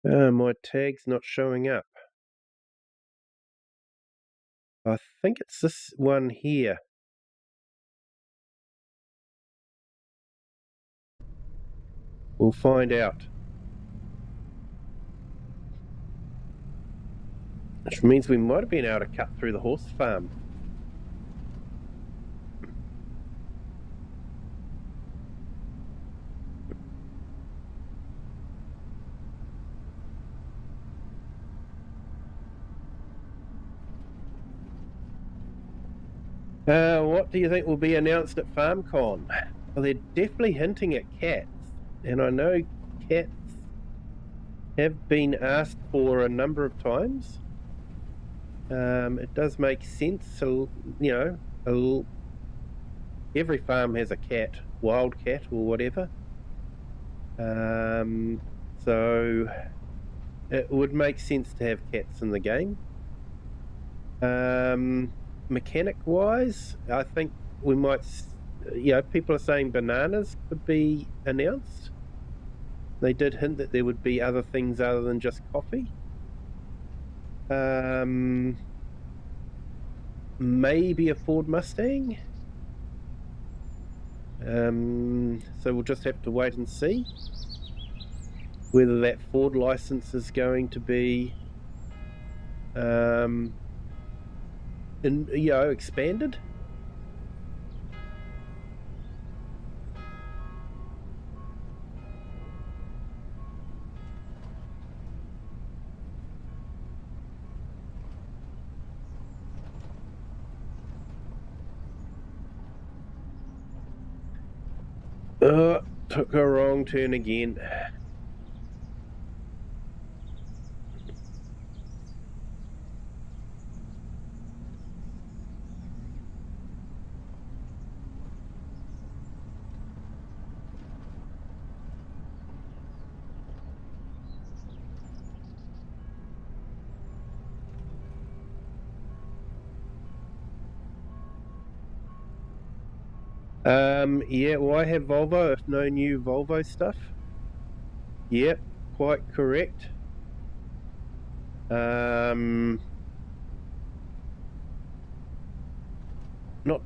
My tag's not showing up. I think it's this one here. We'll find out. Which means we might have been able to cut through the horse farm. What do you think will be announced at FarmCon? Well, they're definitely hinting at cats, and I know cats have been asked for a number of times. It does make sense, so, you know, every farm has a cat, wild cat or whatever. So it would make sense to have cats in the game. Mechanic-wise, I think we might, you know, people are saying bananas could be announced. They did hint that there would be other things other than just coffee. Maybe a Ford Mustang. So we'll just have to wait and see whether that Ford license is going to be expanded. Took a wrong turn again. Yeah, why have Volvo if no new Volvo stuff? Yep, quite correct. Not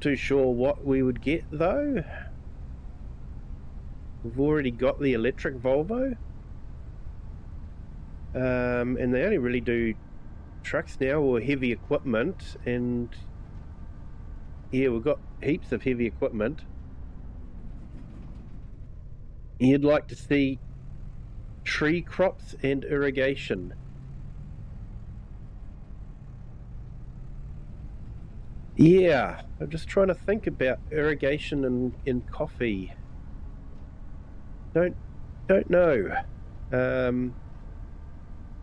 too sure what we would get though. We've already got the electric Volvo. And they only really do trucks now or heavy equipment, and yeah, we've got heaps of heavy equipment. You'd like to see tree crops and irrigation. Yeah, I'm just trying to think about irrigation in coffee. Don't know.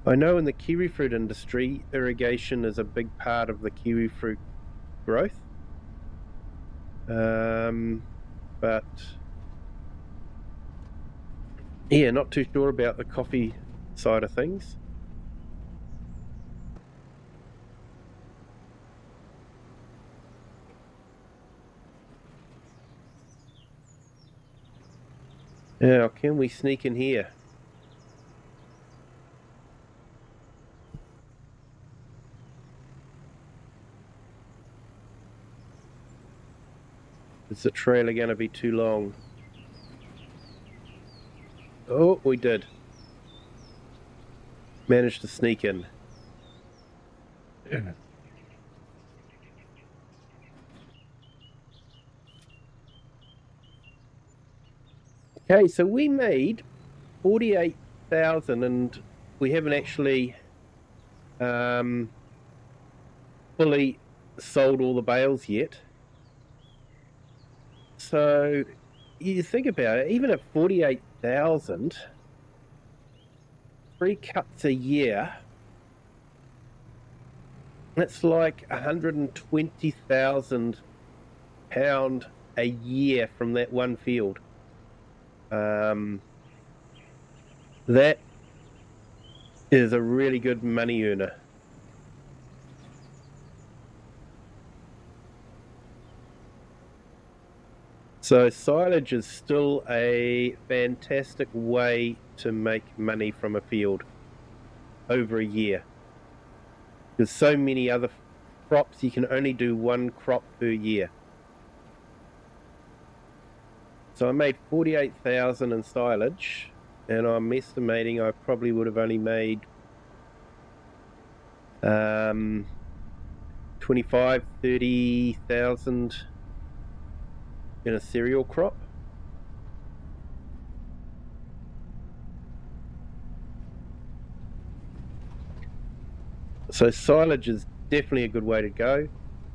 I know in the kiwi fruit industry, irrigation is a big part of the kiwi fruit growth. But yeah, not too sure about the coffee side of things. Now, can we sneak in here? Is the trailer going to be too long? Oh, we did. Managed to sneak in. Okay, so we made 48,000 and we haven't actually fully sold all the bales yet. So you think about it, even at 48,000, 3 cuts a year, that's like £120,000 a year from that one field. That is a really good money earner. So silage is still a fantastic way to make money from a field over a year. There's so many other crops, you can only do one crop per year. So I made 48,000 in silage, and I'm estimating I probably would have only made 25,000-30,000 in a cereal crop. So silage is definitely a good way to go.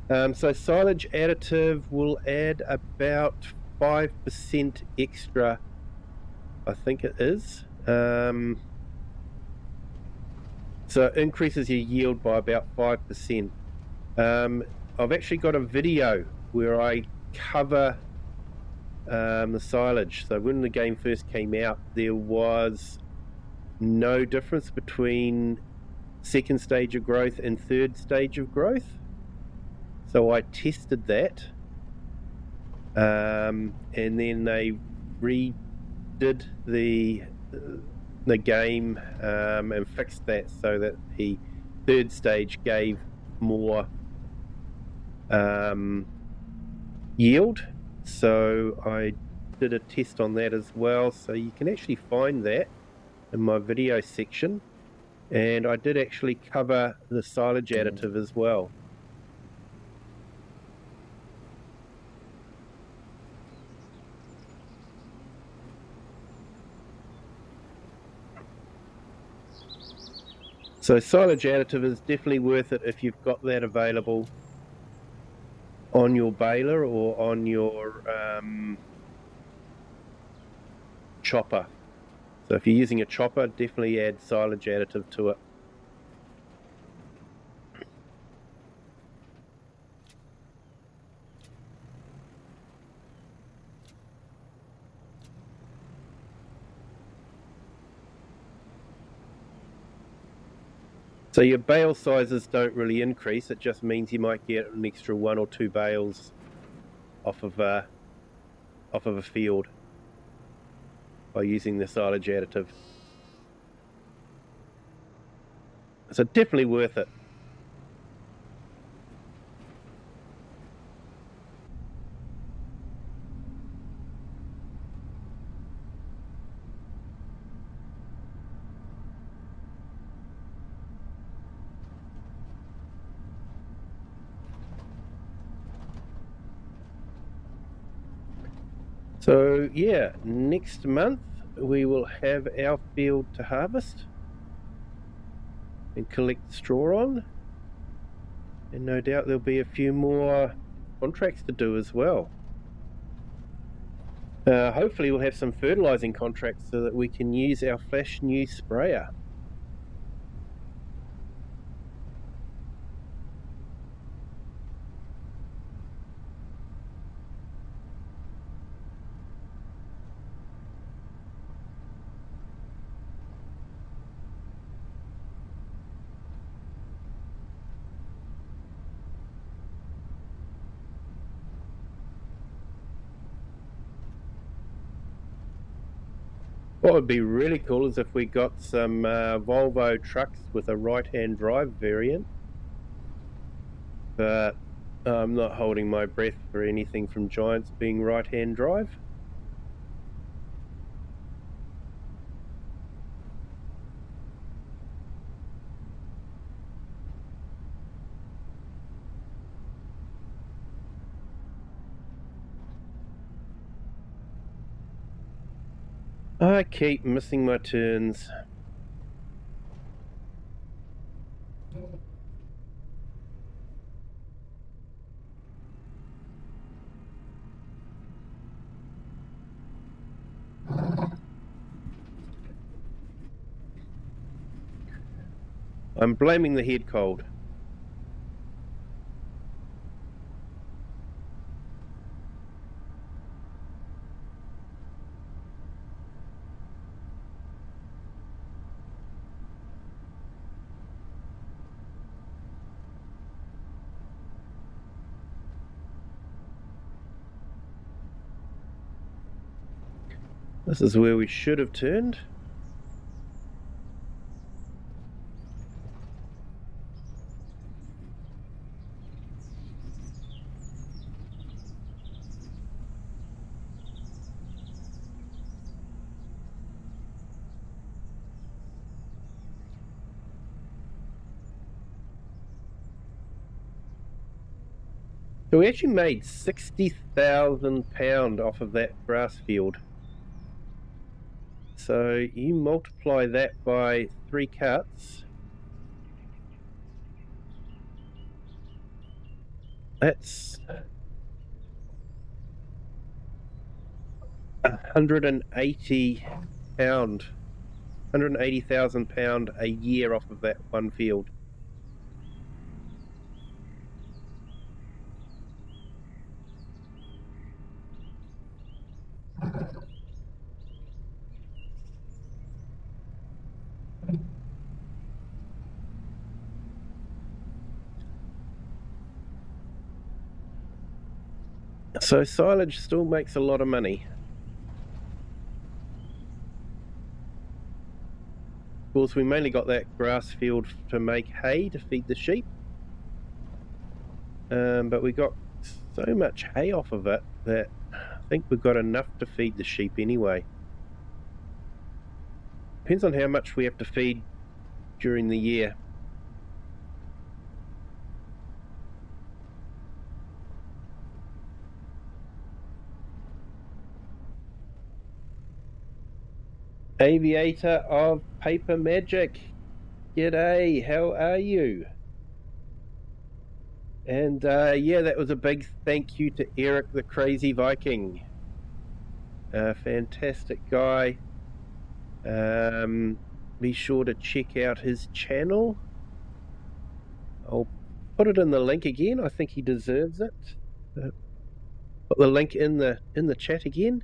So silage additive will add about 5% extra, I think it is. So it increases your yield by about 5%. I've actually got a video where I cover the silage. So when the game first came out, there was no difference between second stage of growth and third stage of growth. So I tested that, and then they redid the game and fixed that so that the third stage gave more yield. So I did a test on that as well. So you can actually find that in my video section, and I did actually cover the silage additive as well. So silage additive is definitely worth it if you've got that available on your baler or on your chopper. So if you're using a chopper, definitely add silage additive to it. So your bale sizes don't really increase, it just means you might get an extra 1 or 2 bales off of a field by using the silage additive. So definitely worth it. So yeah, next month we will have our field to harvest and collect straw on, and no doubt there'll be a few more contracts to do as well. Hopefully we'll have some fertilizing contracts so that we can use our flash new sprayer. What would be really cool is if we got some Volvo trucks with a right-hand drive variant. But I'm not holding my breath for anything from Giants being right-hand drive. I keep missing my turns. I'm blaming the head cold. This is where we should have turned. So we actually made £60,000 off of that grass field. So you multiply that by 3 cuts. That's £180,000 a year off of that one field. So silage still makes a lot of money. Of course, we mainly got that grass field to make hay to feed the sheep. But we got so much hay off of it that I think we've got enough to feed the sheep anyway. Depends on how much we have to feed during the year. Aviator of Paper Magic, g'day, how are you? And yeah, that was a big thank you to Eric the Crazy Viking. Fantastic guy. Be sure to check out his channel. I'll put it in the link again. I think he deserves it. Put the link in the chat again.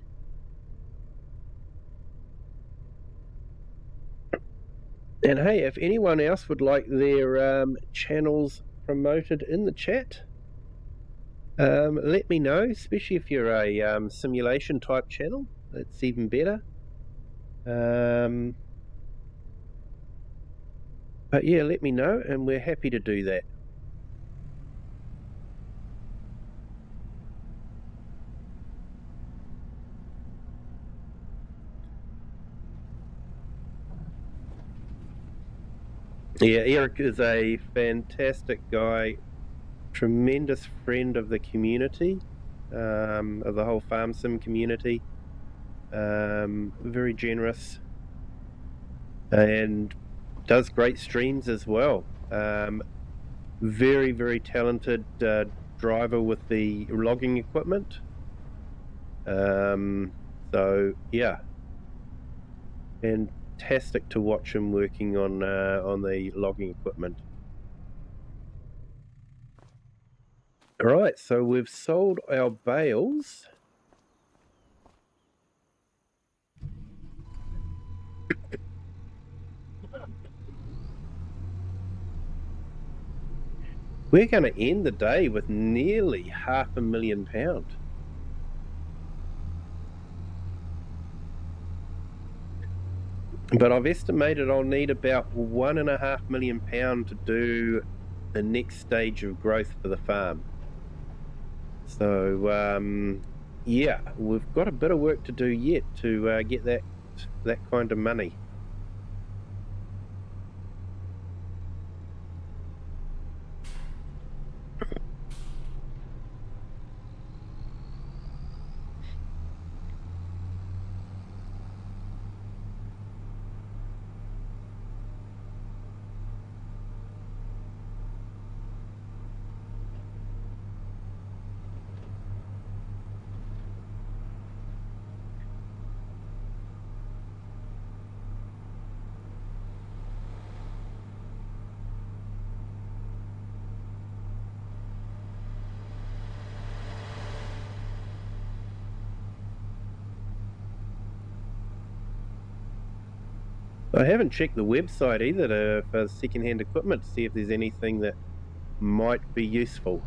And hey, if anyone else would like their channels promoted in the chat, let me know, especially if you're a simulation type channel. That's even better. But yeah, let me know and we're happy to do that. Yeah, Eric is a fantastic guy, tremendous friend of the community, of the whole farm sim community, very generous and does great streams as well. Very, very talented driver with the logging equipment. So yeah, fantastic to watch him working on the logging equipment. Alright, so we've sold our bales. We're going to end the day with nearly £500,000. But I've estimated I'll need about £1.5 million to do the next stage of growth for the farm. So yeah, we've got a bit of work to do yet to get that kind of money. I haven't checked the website either for second-hand equipment to see if there's anything that might be useful.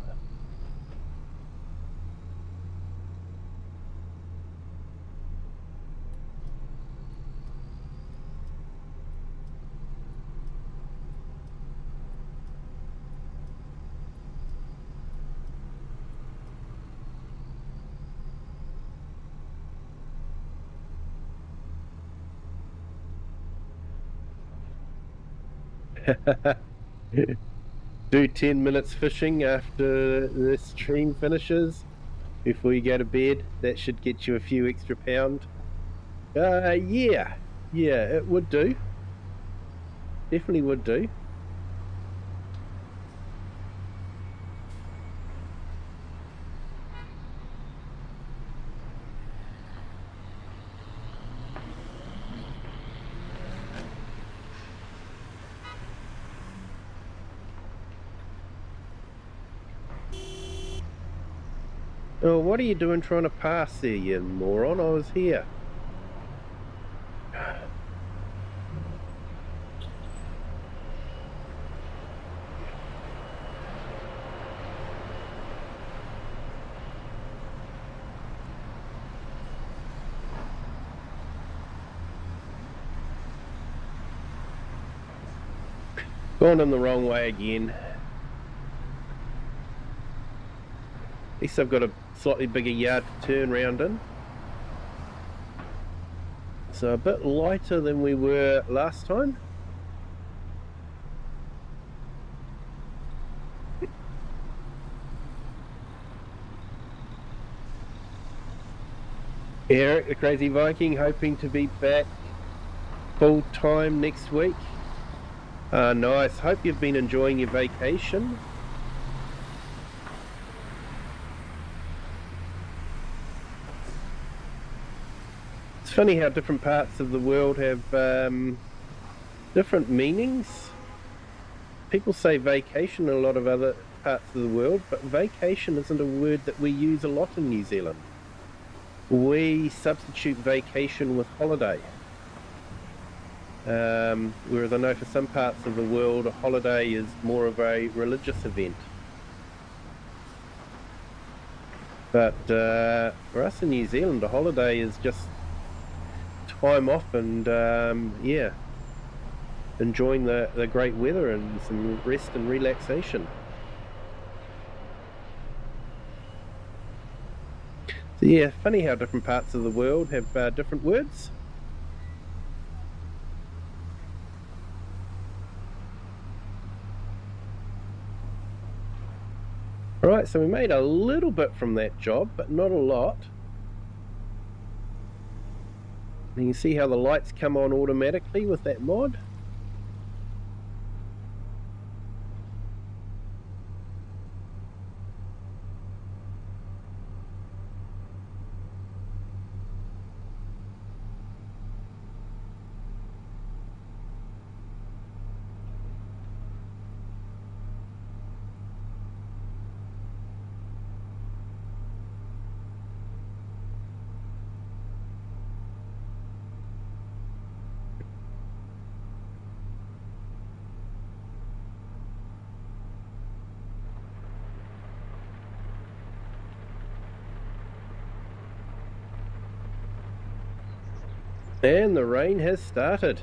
Do 10 minutes fishing after the stream finishes before you go to bed. That should get you a few extra pound. Yeah, it would do. Definitely would do. Oh, what are you doing trying to pass there, you moron? I was here. Going in the wrong way again. At least I've got a slightly bigger yard to turn round in. So a bit lighter than we were last time. Eric, the Crazy Viking, hoping to be back full time next week. Nice. Hope you've been enjoying your vacation. It's funny how different parts of the world have different meanings. People say vacation in a lot of other parts of the world, but vacation isn't a word that we use a lot in New Zealand. We substitute vacation with holiday. Whereas I know for some parts of the world a holiday is more of a religious event. But for us in New Zealand, a holiday is just time off and yeah, enjoying the great weather and some rest and relaxation. So yeah, funny how different parts of the world have different words. Alright, so we made a little bit from that job, but not a lot. And you can see how the lights come on automatically with that mod. And the rain has started.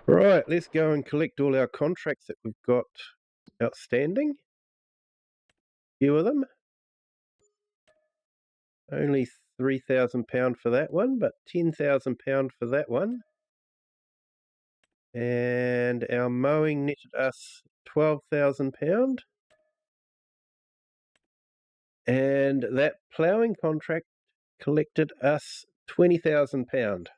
Right, let's go and collect all our contracts that we've got outstanding. A few of them. Only £3,000 for that one, but £10,000 for that one. And our mowing netted us £12,000. And that ploughing contract collected us £20,000.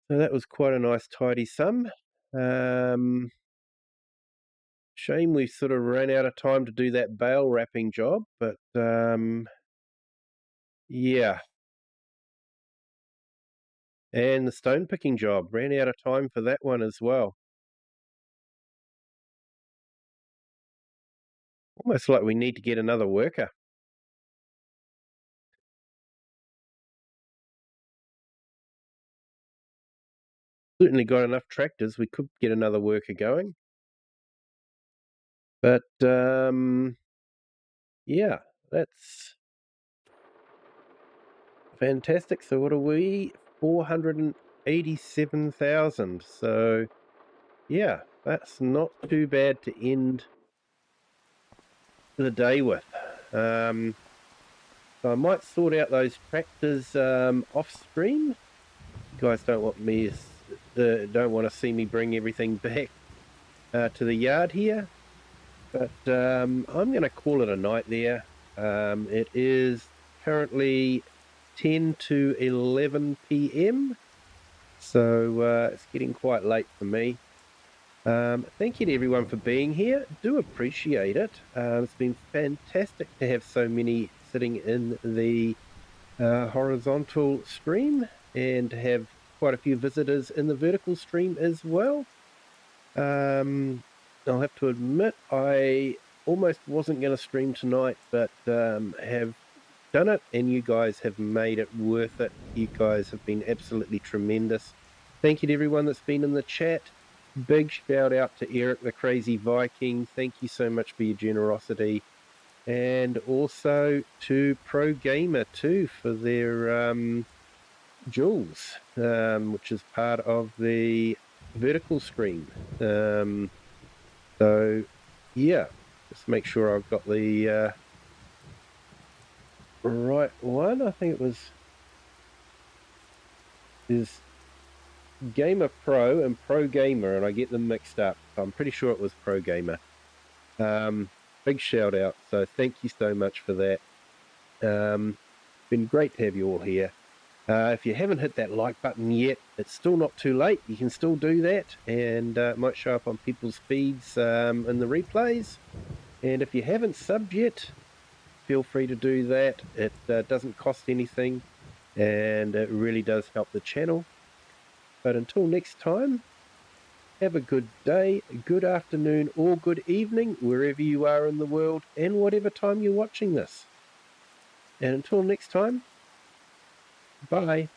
So that was quite a nice tidy sum. Shame we sort of ran out of time to do that bale wrapping job, but yeah. And the stone picking job, ran out of time for that one as well. Almost like we need to get another worker. Certainly got enough tractors, we could get another worker going. But yeah, that's fantastic. So what are we? 487,000. So yeah, that's not too bad to end the day with. So I might sort out those tractors off stream. You guys don't want to see me bring everything back to the yard here, but I'm going to call it a night there. It is currently 10 to 11 p.m. So it's getting quite late for me. Thank you to everyone for being here. Do appreciate it. It's been fantastic to have so many sitting in the horizontal stream and to have quite a few visitors in the vertical stream as well. I'll have to admit I almost wasn't going to stream tonight, but have done it, and you guys have made it worth it. You guys have been absolutely tremendous. Thank you to everyone that's been in the chat. Big shout out to Eric the Crazy Viking. Thank you so much for your generosity. And also to Pro Gamer too for their jewels, which is part of the vertical stream. So yeah, just make sure I've got the right one. I think it was is Gamer Pro and Pro Gamer, and I get them mixed up. I'm pretty sure it was Pro Gamer. Big shout out. So thank you so much for that. Been great to have you all here. If you haven't hit that like button yet, it's still not too late. You can still do that, and it might show up on people's feeds in the replays. And if you haven't subbed yet, feel free to do that. It doesn't cost anything, and it really does help the channel. But until next time, have a good day, good afternoon, or good evening, wherever you are in the world, and whatever time you're watching this. And until next time, bye.